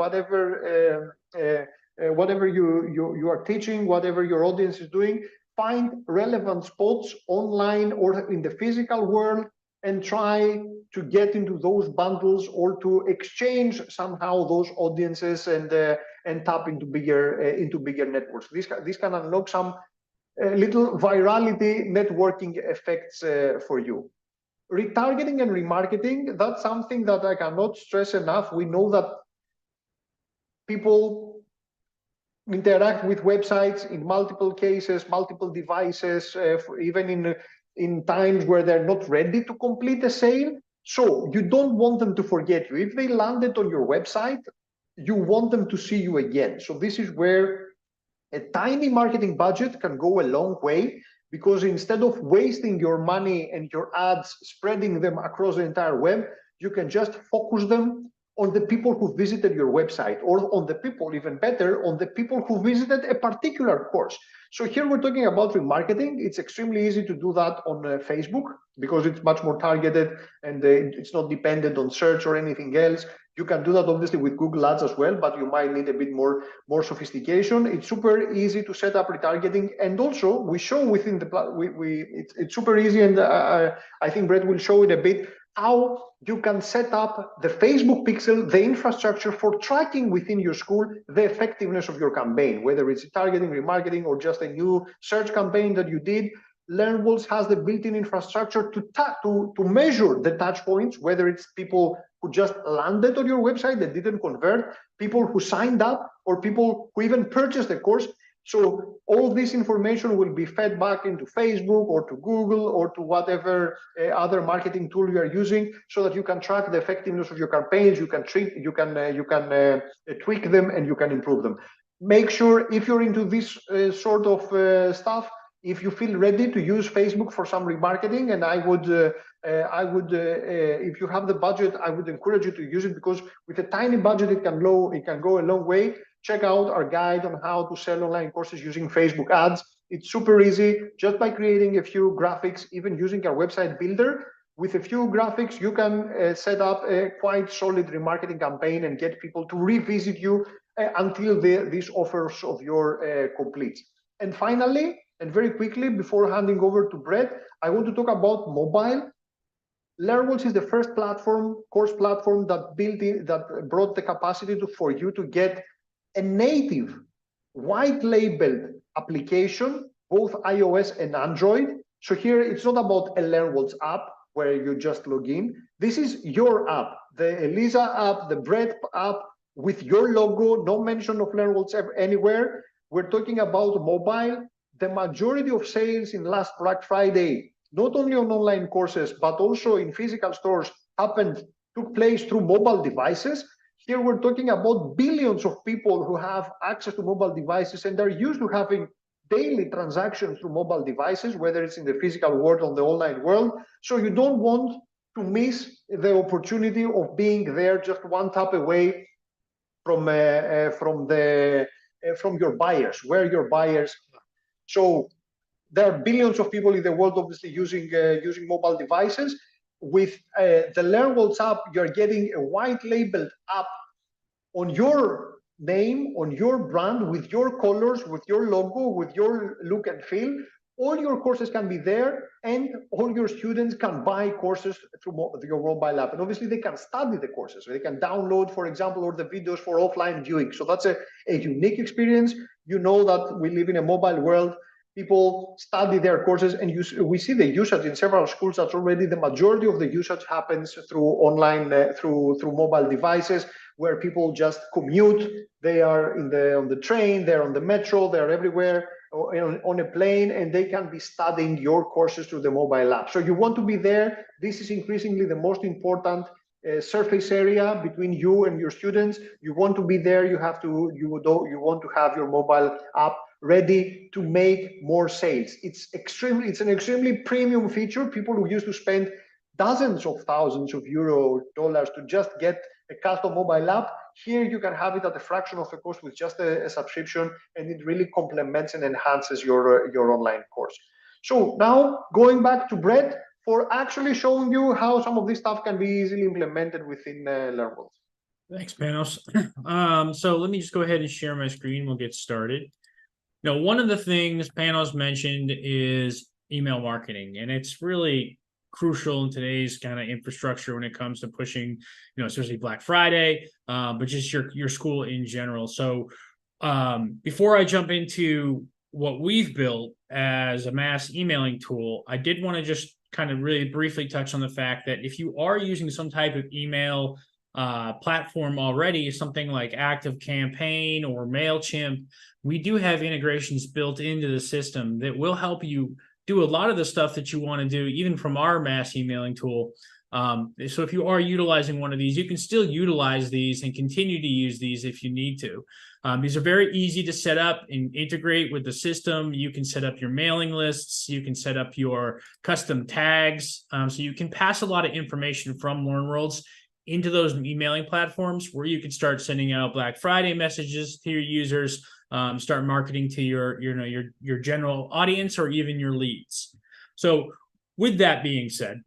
you are teaching, whatever your audience is doing. Find relevant spots online or in the physical world and try to get into those bundles or to exchange somehow those audiences and tap into bigger networks. This can unlock some little virality networking effects for you. Retargeting and remarketing, that's something that I cannot stress enough. We know that people interact with websites in multiple cases, multiple devices, even in times where they're not ready to complete a sale. So you don't want them to forget you. If they landed on your website, you want them to see you again. So this is where a tiny marketing budget can go a long way, because instead of wasting your money and your ads, spreading them across the entire web, you can just focus them on the people who visited your website, or on the people, even better, on the people who visited a particular course. So here we're talking about remarketing. It's extremely easy to do that on Facebook because it's much more targeted and it's not dependent on search or anything else. You can do that obviously with Google Ads as well, but you might need a bit more sophistication. It's super easy to set up retargeting, and also we show within the it's super easy, and I think Brett will show it a bit how you can set up the Facebook pixel, the infrastructure for tracking within your school the effectiveness of your campaign, whether it's targeting, remarketing, or just a new search campaign that you did. LearnWorlds has the built-in infrastructure to measure the touch points, whether it's people who just landed on your website that didn't convert, people who signed up, or people who even purchased the course. So all this information will be fed back into Facebook or to Google or to whatever other marketing tool you are using, so that you can track the effectiveness of your campaigns. You can tweak them, and you can improve them. Make sure, if you're into this sort of stuff, if you feel ready to use Facebook for some remarketing, and I would, if you have the budget, I would encourage you to use it, because with a tiny budget, it can go a long way. Check out our guide on how to sell online courses using Facebook ads. It's super easy. Just by creating a few graphics, even using our website builder, with a few graphics, you can set up a quite solid remarketing campaign and get people to revisit you until these offers of yours complete. And finally, and very quickly, before handing over to Brett, I want to talk about mobile. LearnWorlds is the first course platform that brought the capacity for you to get a native white labeled application, both iOS and Android. So here it's not about a LearnWorlds app where you just log in. This is your app, the Elisa app, the Brett app, with your logo, no mention of LearnWorlds anywhere. We're talking about mobile. The majority of sales in last Black Friday, not only on online courses, but also in physical stores, took place through mobile devices. Here we're talking about billions of people who have access to mobile devices and are used to having daily transactions through mobile devices, whether it's in the physical world or the online world. So you don't want to miss the opportunity of being there just one tap away from your buyers, where your buyers are. So there are billions of people in the world obviously using mobile devices. With the LearnWorlds app, you're getting a white labeled app on your name, on your brand, with your colors, with your logo, with your look and feel. All your courses can be there, and all your students can buy courses through your mobile app. And obviously they can study the courses. They can download, for example, or the videos for offline viewing. So that's a unique experience. You know that we live in a mobile world. People study their courses, and we see the usage in several schools. That's already the majority of the usage happens through online, through mobile devices, where people just commute. They are on the train, they're on the metro, they're everywhere, on a plane, and they can be studying your courses through the mobile app. So you want to be there. This is increasingly the most important surface area between you and your students. You want to be there. You want to have your mobile app ready to make more sales. It's an extremely premium feature. People who used to spend dozens of thousands of dollars to just get a custom mobile app. Here you can have it at a fraction of the cost with just a subscription, and it really complements and enhances your online course. So now going back to Brett for actually showing you how some of this stuff can be easily implemented within LearnWorlds. Thanks, Panos. So let me just go ahead and share my screen. We'll get started. Now, one of the things Panos mentioned is email marketing, and it's really crucial in today's kind of infrastructure when it comes to pushing, especially Black Friday, but just your school in general. So before I jump into what we've built as a mass emailing tool, I did want to just kind of really briefly touch on the fact that if you are using some type of email platform already, something like ActiveCampaign or MailChimp, we do have integrations built into the system that will help you do a lot of the stuff that you want to do, even from our mass emailing tool. So if you are utilizing one of these, you can still utilize these and continue to use these if you need to. These are very easy to set up and integrate with the system. You can set up your mailing lists. You can set up your custom tags. So you can pass a lot of information from LearnWorlds into those emailing platforms where you can start sending out Black Friday messages to your users, start marketing to your general audience or even your leads. So with that being said,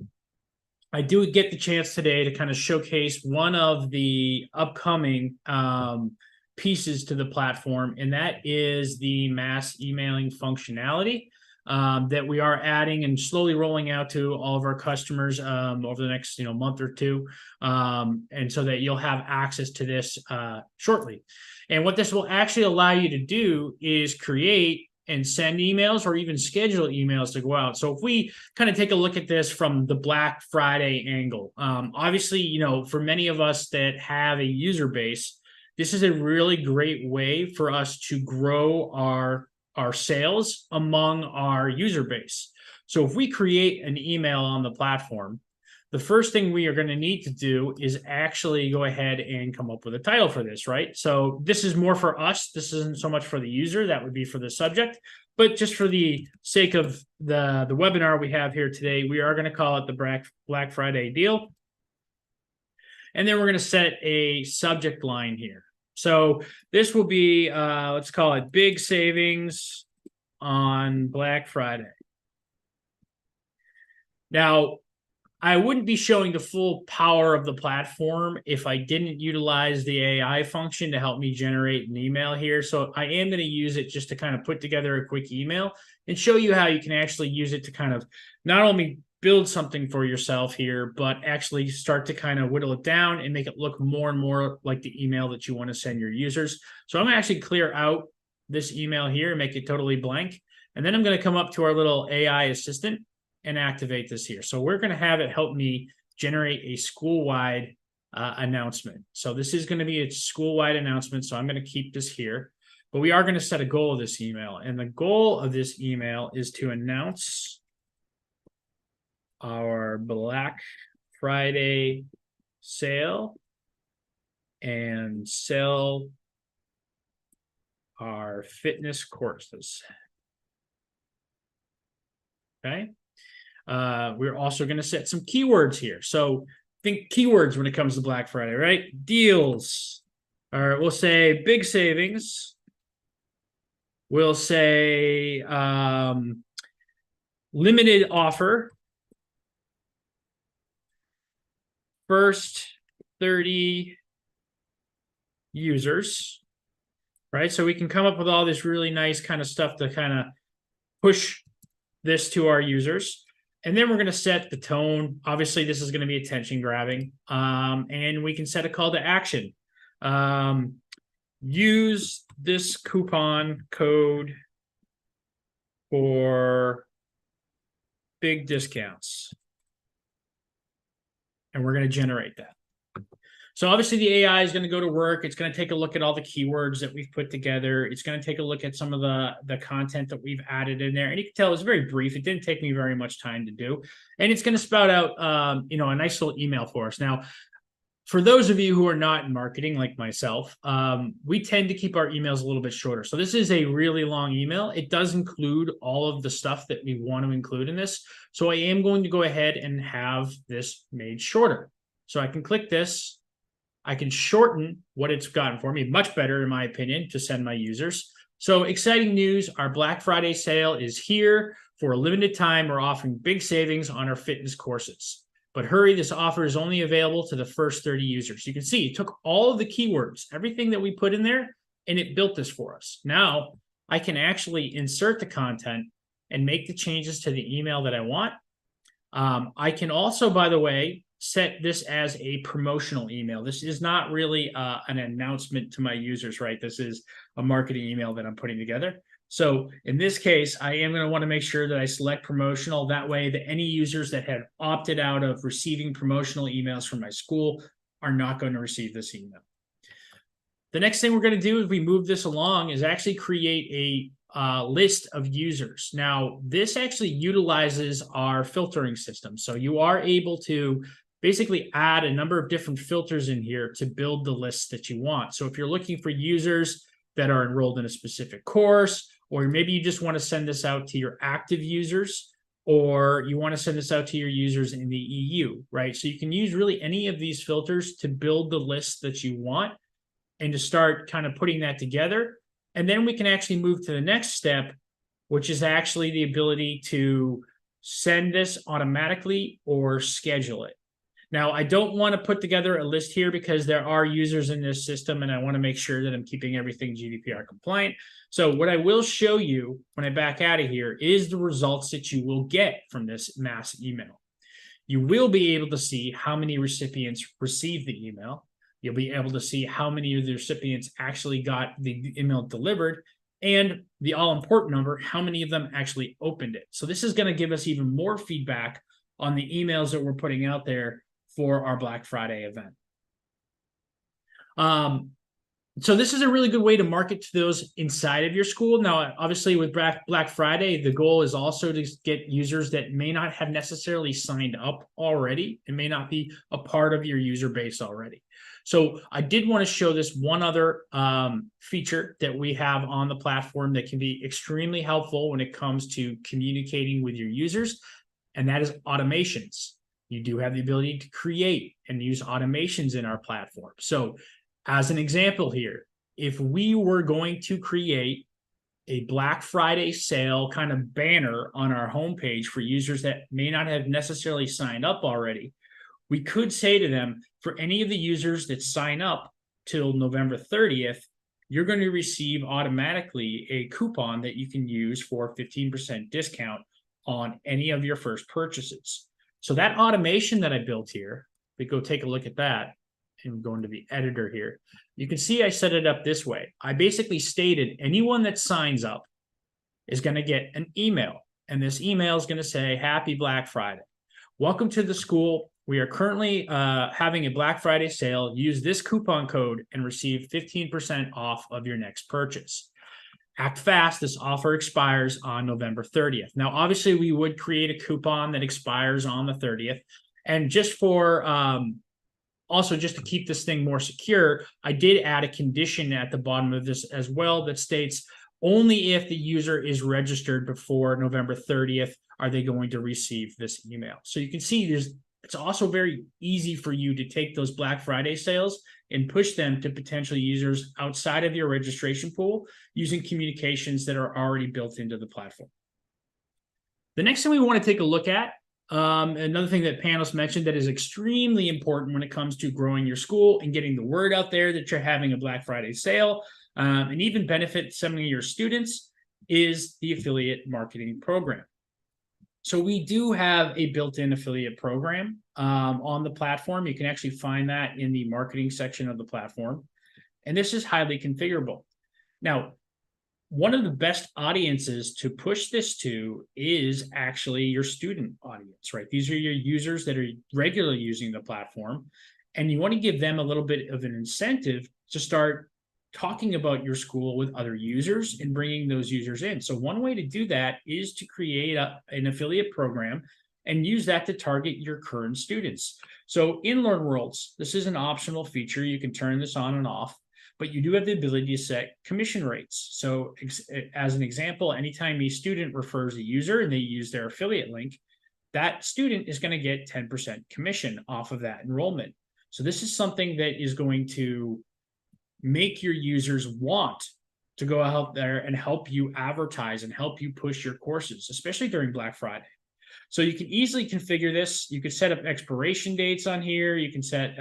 I do get the chance today to kind of showcase one of the upcoming pieces to the platform, and that is the mass emailing functionality that we are adding and slowly rolling out to all of our customers over the next month or two, and so that you'll have access to this shortly. And what this will actually allow you to do is create and send emails or even schedule emails to go out. So if we kind of take a look at this from the Black Friday angle, obviously, for many of us that have a user base, this is a really great way for us to grow our sales among our user base. So if we create an email on the platform, the first thing we are going to need to do is actually go ahead and come up with a title for this, right? So this is more for us. This isn't so much for the user. That would be for the subject. But just for the sake of the webinar we have here today, we are going to call it the Black Friday deal. And then we're going to set a subject line here. So this will be, let's call it big savings on Black Friday. Now, I wouldn't be showing the full power of the platform if I didn't utilize the AI function to help me generate an email here. So I am going to use it just to kind of put together a quick email and show you how you can actually use it to kind of not only build something for yourself here, but actually start to kind of whittle it down and make it look more and more like the email that you want to send your users. So I'm going to actually clear out this email here and make it totally blank. And then I'm going to come up to our little AI assistant and activate this here. So we're going to have it help me generate a school-wide announcement. So this is going to be a school-wide announcement. So I'm going to keep this here, but we are going to set a goal of this email. And the goal of this email is to announce our Black Friday sale and sell our fitness courses. Okay. We're also going to set some keywords here. So think keywords when it comes to Black Friday, right? Deals, or we'll say big savings. We'll say limited offer. First 30 users, right? So we can come up with all this really nice kind of stuff to kind of push this to our users. And then we're going to set the tone. Obviously, this is going to be attention grabbing. And we can set a call to action. Use this coupon code for big discounts. And we're going to generate that. So obviously the AI is going to go to work. It's going to take a look at all the keywords that we've put together. It's going to take a look at some of the content that we've added in there. And you can tell it's very brief. It didn't take me very much time to do. And it's going to spout out, a nice little email for us. Now, for those of you who are not in marketing like myself, we tend to keep our emails a little bit shorter. So this is a really long email. It does include all of the stuff that we want to include in this. So I am going to go ahead and have this made shorter. So I can click this. I can shorten what it's gotten for me, much better in my opinion, to send my users. So exciting news, our Black Friday sale is here. For a limited time, we're offering big savings on our fitness courses. But hurry, this offer is only available to the first 30 users. You can see it took all of the keywords, everything that we put in there, and it built this for us. Now I can actually insert the content and make the changes to the email that I want. I can also, by the way, set this as a promotional email. This is not really an announcement to my users, right? This is a marketing email that I'm putting together. So in this case, I am going to want to make sure that I select promotional. That way, that any users that have opted out of receiving promotional emails from my school are not going to receive this email. The next thing we're going to do as we move this along is actually create a list of users. Now, this actually utilizes our filtering system. So you are able to basically add a number of different filters in here to build the lists that you want. So if you're looking for users that are enrolled in a specific course, or maybe you just want to send this out to your active users, or you want to send this out to your users in the EU, right? So you can use really any of these filters to build the list that you want and to start kind of putting that together. And then we can actually move to the next step, which is actually the ability to send this automatically or schedule it. Now, I don't want to put together a list here because there are users in this system and I want to make sure that I'm keeping everything GDPR compliant. So what I will show you when I back out of here is the results that you will get from this mass email. You will be able to see how many recipients received the email. You'll be able to see how many of the recipients actually got the email delivered, and the all-important number, how many of them actually opened it. So this is going to give us even more feedback on the emails that we're putting out there for our Black Friday event. So this is a really good way to market to those inside of your school. Now, obviously with Black Friday, the goal is also to get users that may not have necessarily signed up already and may not be a part of your user base already. So I did want to show this one other feature that we have on the platform that can be extremely helpful when it comes to communicating with your users, and that is automations. You do have the ability to create and use automations in our platform. So as an example here, if we were going to create a Black Friday sale kind of banner on our homepage for users that may not have necessarily signed up already, we could say to them, for any of the users that sign up till November 30th, you're going to receive automatically a coupon that you can use for 15% discount on any of your first purchases. So that automation that I built here, we go take a look at that and go into the editor here. You can see I set it up this way. I basically stated anyone that signs up is going to get an email, and this email is going to say, Happy Black Friday. Welcome to the school. We are currently having a Black Friday sale. Use this coupon code and receive 15% off of your next purchase. Act fast. This offer expires on November 30th. Now, obviously, we would create a coupon that expires on the 30th. And just for also just to keep this thing more secure, I did add a condition at the bottom of this as well that states only if the user is registered before November 30th are they going to receive this email. So you can see it's also very easy for you to take those Black Friday sales and push them to potential users outside of your registration pool using communications that are already built into the platform. The next thing we want to take a look at, another thing that Panos mentioned that is extremely important when it comes to growing your school and getting the word out there that you're having a Black Friday sale, and even benefit some of your students, is the affiliate marketing program. So we do have a built-in affiliate program on the platform. You can actually find that in the marketing section of the platform. And this is highly configurable. Now, one of the best audiences to push this to is actually your student audience, right? These are your users that are regularly using the platform. And you want to give them a little bit of an incentive to start talking about your school with other users and bringing those users in. So one way to do that is to create an affiliate program and use that to target your current students. So in LearnWorlds, this is an optional feature. You can turn this on and off, but you do have the ability to set commission rates. So as an example, anytime a student refers a user and they use their affiliate link, that student is going to get 10% commission off of that enrollment. So this is something that is going to make your users want to go out there and help you advertise and help you push your courses, especially during Black Friday. So you can easily configure this. You could set up expiration dates on here. You can set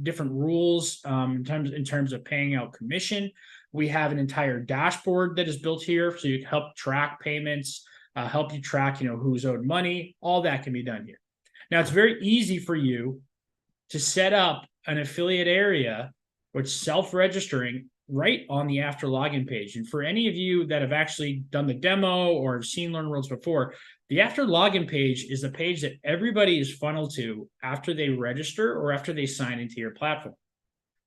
different rules in terms of paying out commission. We have an entire dashboard that is built here, so you can help track payments, help you track, who's owed money. All that can be done here. Now, it's very easy for you to set up an affiliate area, which is self-registering right on the after login page. And for any of you that have actually done the demo or have seen LearnWorlds before, the after login page is the page that everybody is funneled to after they register or after they sign into your platform.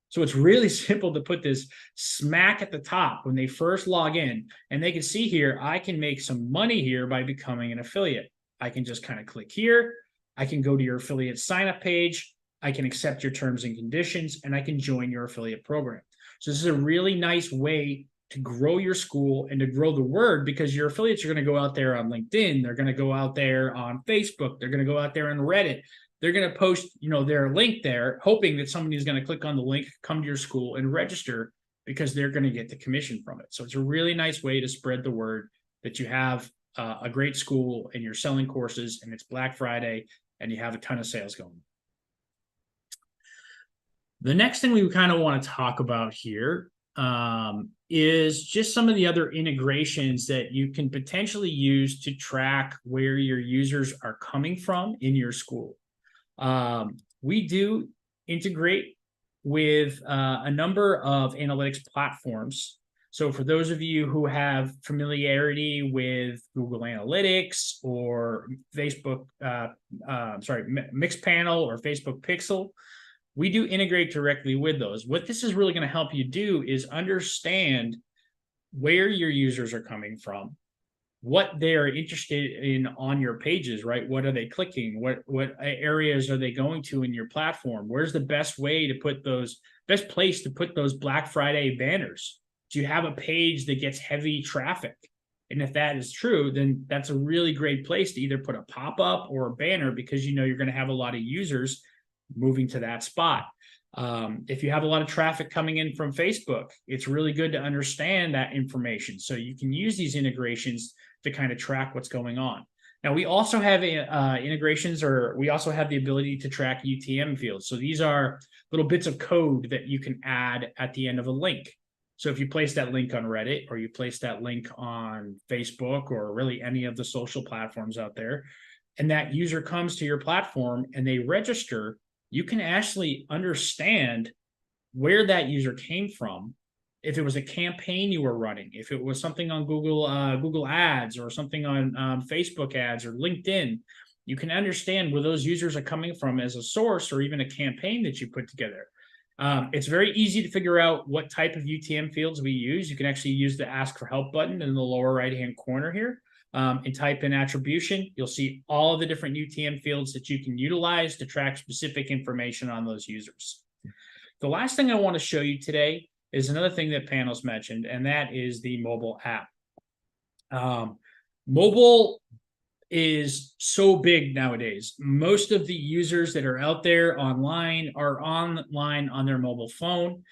So it's really simple to put this smack at the top when they first log in, and they can see here, I can make some money here by becoming an affiliate. I can just kind of click here. I can go to your affiliate sign up page. I can accept your terms and conditions, and I can join your affiliate program. So this is a really nice way to grow your school and to grow the word, because your affiliates are going to go out there on LinkedIn. They're going to go out there on Facebook. They're going to go out there on Reddit. They're going to post, their link there, hoping that somebody's going to click on the link, come to your school and register, because they're going to get the commission from it. So it's a really nice way to spread the word that you have a great school and you're selling courses and it's Black Friday and you have a ton of sales going. The next thing we kind of want to talk about here is just some of the other integrations that you can potentially use to track where your users are coming from in your school. We do integrate with a number of analytics platforms. So for those of you who have familiarity with Google Analytics or Facebook, Mixpanel or Facebook Pixel, we do integrate directly with those. What this is really going to help you do is understand where your users are coming from, what they're interested in on your pages, right? What are they clicking? What areas are they going to in your platform? Where's the best way to put best place to put those Black Friday banners? Do you have a page that gets heavy traffic? And if that is true, then that's a really great place to either put a pop-up or a banner, because you're going to have a lot of users moving to that spot. If you have a lot of traffic coming in from Facebook, it's really good to understand that information. So you can use these integrations to kind of track what's going on. Now, we also have integrations, or we also have the ability to track UTM fields. So these are little bits of code that you can add at the end of a link. So if you place that link on Reddit, or you place that link on Facebook, or really any of the social platforms out there, and that user comes to your platform and they register, you can actually understand where that user came from. If it was a campaign you were running, if it was something on Google Ads, or something on Facebook ads or LinkedIn, you can understand where those users are coming from as a source, or even a campaign that you put together. It's very easy to figure out what type of UTM fields we use. You can actually use the Ask for Help button in the lower right-hand corner here. And type in attribution. You'll see all of the different UTM fields that you can utilize to track specific information on those users. The last thing I want to show you today is another thing that Panos mentioned, and that is the mobile app. Mobile is so big nowadays. Most of the users that are out there online are online on their mobile phone.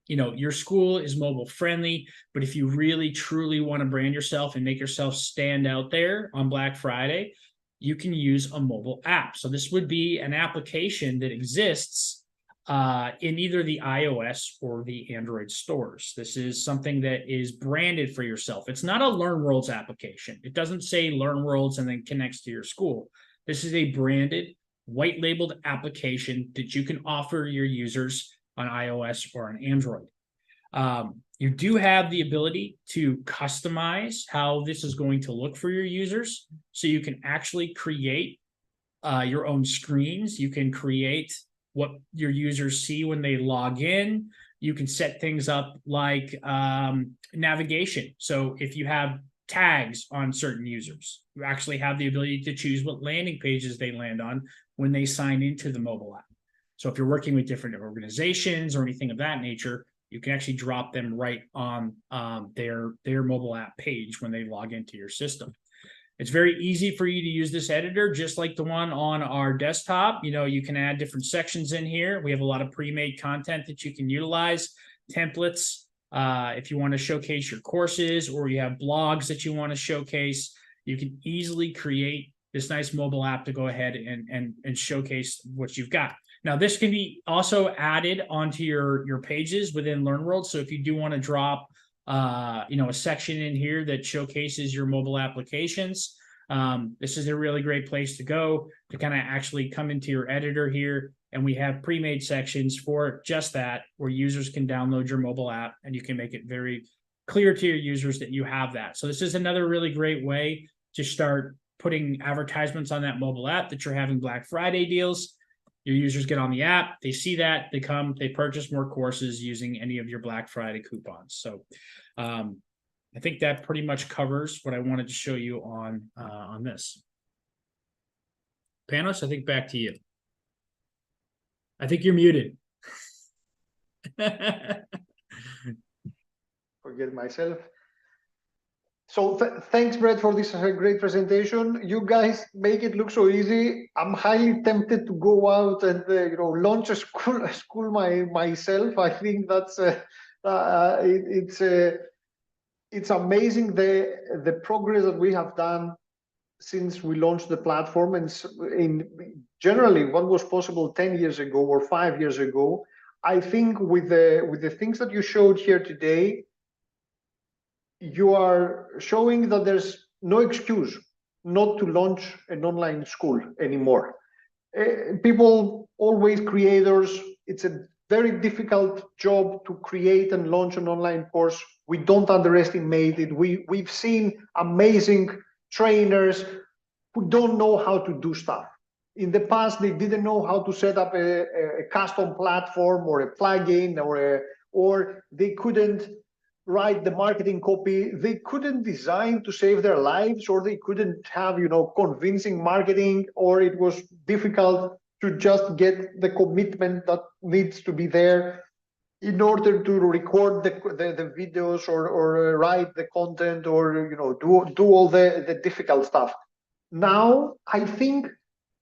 Your school is mobile friendly, but if you really truly want to brand yourself and make yourself stand out there on Black Friday, you can use a mobile app. So this would be an application that exists in either the iOS or the Android stores. This is something that is branded for yourself. It's not a LearnWorlds application. It doesn't say LearnWorlds and then connects to your school. This is a branded, white labeled application that you can offer your users on iOS or on Android. You do have the ability to customize how this is going to look for your users. So you can actually create your own screens. You can create what your users see when they log in. You can set things up like navigation. So if you have tags on certain users, you actually have the ability to choose what landing pages they land on when they sign into the mobile app. So if you're working with different organizations or anything of that nature, you can actually drop them right on their mobile app page when they log into your system. It's very easy for you to use this editor, just like the one on our desktop. You can add different sections in here. We have a lot of pre-made content that you can utilize, templates, if you want to showcase your courses, or you have blogs that you want to showcase. You can easily create this nice mobile app to go ahead and showcase what you've got. Now, this can be also added onto your pages within LearnWorlds. So if you do want to drop a section in here that showcases your mobile applications, this is a really great place to go to kind of actually come into your editor here. And we have pre-made sections for just that, where users can download your mobile app, and you can make it very clear to your users that you have that. So this is another really great way to start putting advertisements on that mobile app that you're having Black Friday deals. Your users get on the app, they see that, they purchase more courses using any of your Black Friday coupons. So I think that pretty much covers what I wanted to show you on this. Panos, I think back to you. I think you're muted. Forget myself. So thanks, Brett, for this great presentation. You guys make it look so easy. I'm highly tempted to go out and launch a school myself. I think that's it's amazing the progress that we have done since we launched the platform, and generally what was possible 10 years ago or 5 years ago. I think with the things that you showed here today, you are showing that there's no excuse not to launch an online school anymore. People, always creators, it's a very difficult job to create and launch an online course. We don't underestimate it. We've seen amazing trainers who don't know how to do stuff. In the past, they didn't know how to set up a custom platform or a plugin, or they couldn't write the marketing copy. They couldn't design to save their lives, or they couldn't have convincing marketing, or it was difficult to just get the commitment that needs to be there in order to record the videos or write the content, or do all the difficult stuff. Now I think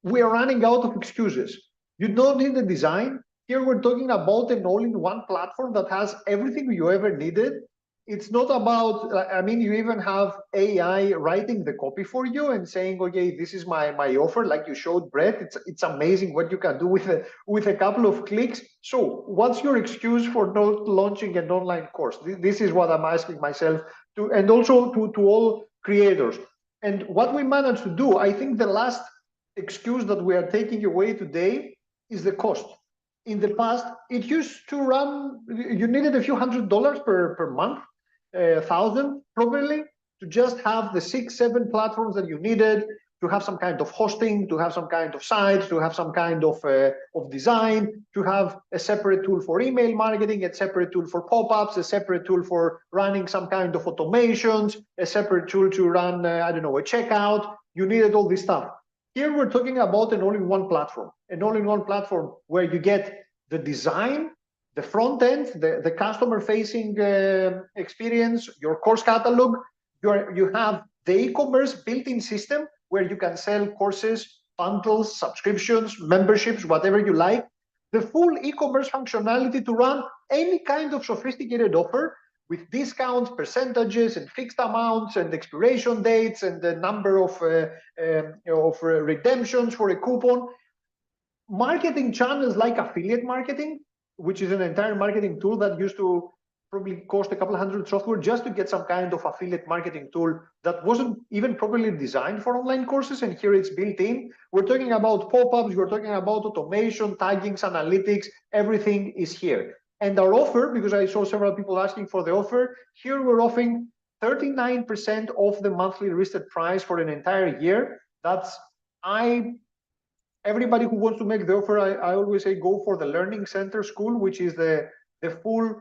we are running out of excuses. You don't need the design. Here we're talking about an all-in-one platform that has everything you ever needed. It's not about, you even have AI writing the copy for you and saying, okay, this is my offer, like you showed, Brett. It's amazing what you can do with a couple of clicks. So what's your excuse for not launching an online course? This is what I'm asking myself, and also to all creators. And what we managed to do, I think the last excuse that we are taking away today is the cost. In the past, it used to run, you needed a few $100s per month, 1,000 probably, to just have the 6-7 platforms that you needed, to have some kind of hosting, to have some kind of site, to have some kind of design, to have a separate tool for email marketing, a separate tool for pop-ups, a separate tool for running some kind of automations, a separate tool to run, a checkout. You needed all this stuff. Here we're talking about an all-in-one platform, where you get the design, the front end, the customer-facing experience, your course catalog. You have the e-commerce built-in system where you can sell courses, bundles, subscriptions, memberships, whatever you like. The full e-commerce functionality to run any kind of sophisticated offer with discounts, percentages, and fixed amounts, and expiration dates, and the number of redemptions for a coupon. Marketing channels like affiliate marketing, which is an entire marketing tool that used to probably cost a couple $100 software just to get some kind of affiliate marketing tool that wasn't even properly designed for online courses, and here it's built in. We're talking about pop-ups, we're talking about automation, taggings, analytics, everything is here. And our offer, because I saw several people asking for the offer, here we're offering 39% off the monthly listed price for an entire year. Everybody who wants to make the offer, I always say go for the Learning Center school, which is the full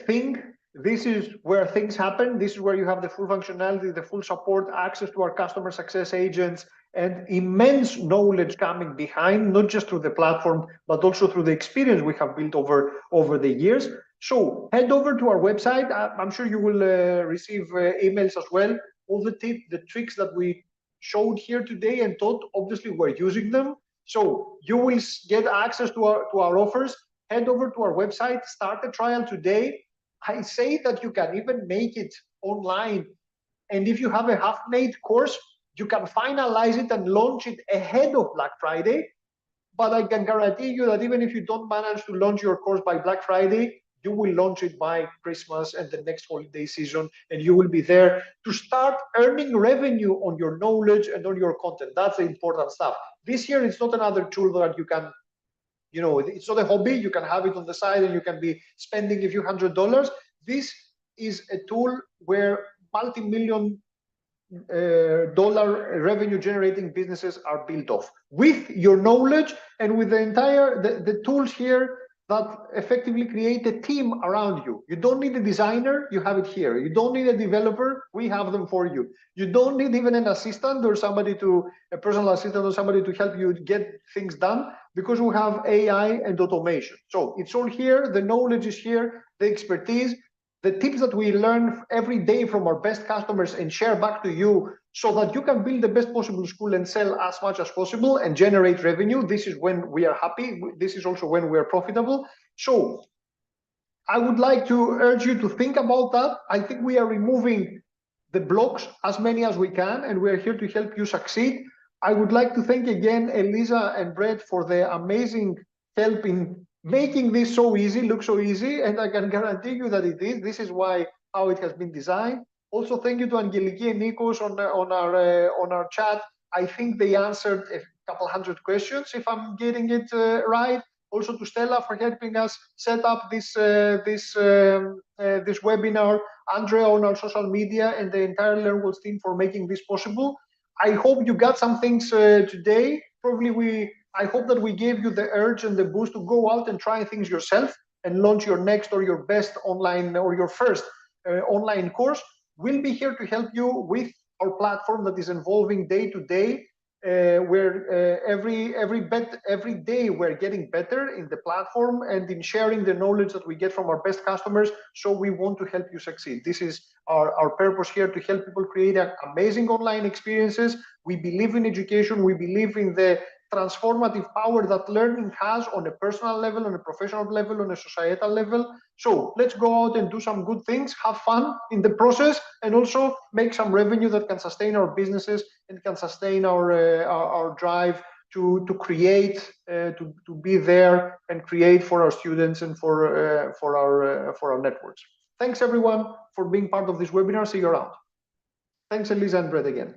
thing. This is where things happen. This is where you have the full functionality, the full support, access to our customer success agents, and immense knowledge coming behind, not just through the platform, but also through the experience we have built over the years. So head over to our website. I'm sure you will receive emails as well all the tips, the tricks that we showed here today and taught. Obviously, we're using them. So you will get access to our offers. Head over to our website, start a trial today. I say that you can even make it online. And if you have a half-made course, you can finalize it and launch it ahead of Black Friday. But I can guarantee you that even if you don't manage to launch your course by Black Friday, you will launch it by Christmas and the next holiday season, and you will be there to start earning revenue on your knowledge and on your content. That's the important stuff. This year, it's not another tool that you can, it's not a hobby. You can have it on the side and you can be spending a few $100s. This is a tool where multi-million dollar revenue generating businesses are built off with your knowledge and with the entire the tools here that effectively create a team around you. You don't need a designer, you have it here. You don't need a developer, we have them for you. You don't need even an assistant or a personal assistant or somebody to help you get things done, because we have AI and automation. So it's all here, the knowledge is here, the expertise, the tips that we learn every day from our best customers and share back to you so that you can build the best possible school and sell as much as possible and generate revenue. This is when we are happy. This is also when we are profitable. So I would like to urge you to think about that. I think we are removing the blocks, as many as we can, and we are here to help you succeed. I would like to thank again Elisa and Brett for the amazing help in making this so easy, look so easy, and I can guarantee you that it is. This is how it has been designed. Also, thank you to Angeliki and Nikos on our chat. I think they answered a couple hundred questions, if I'm getting it right. Also to Stella for helping us set up this webinar, Andrea on our social media, and the entire LearnWorlds team for making this possible. I hope you got some things today. I hope that we gave you the urge and the boost to go out and try things yourself and launch your next or your best online or your first online course. We'll be here to help you with our platform that is evolving day to day. Where every day we're getting better in the platform and in sharing the knowledge that we get from our best customers. So we want to help you succeed. This is our purpose here, to help people create amazing online experiences. We believe in education. We believe in the transformative power that learning has on a personal level, on a professional level, on a societal level. So let's go out and do some good things, have fun in the process, and also make some revenue that can sustain our businesses and can sustain our drive to create, to be there and create for our students and for our networks. Thanks everyone for being part of this webinar. See you around. Thanks, Elisa and Brett again.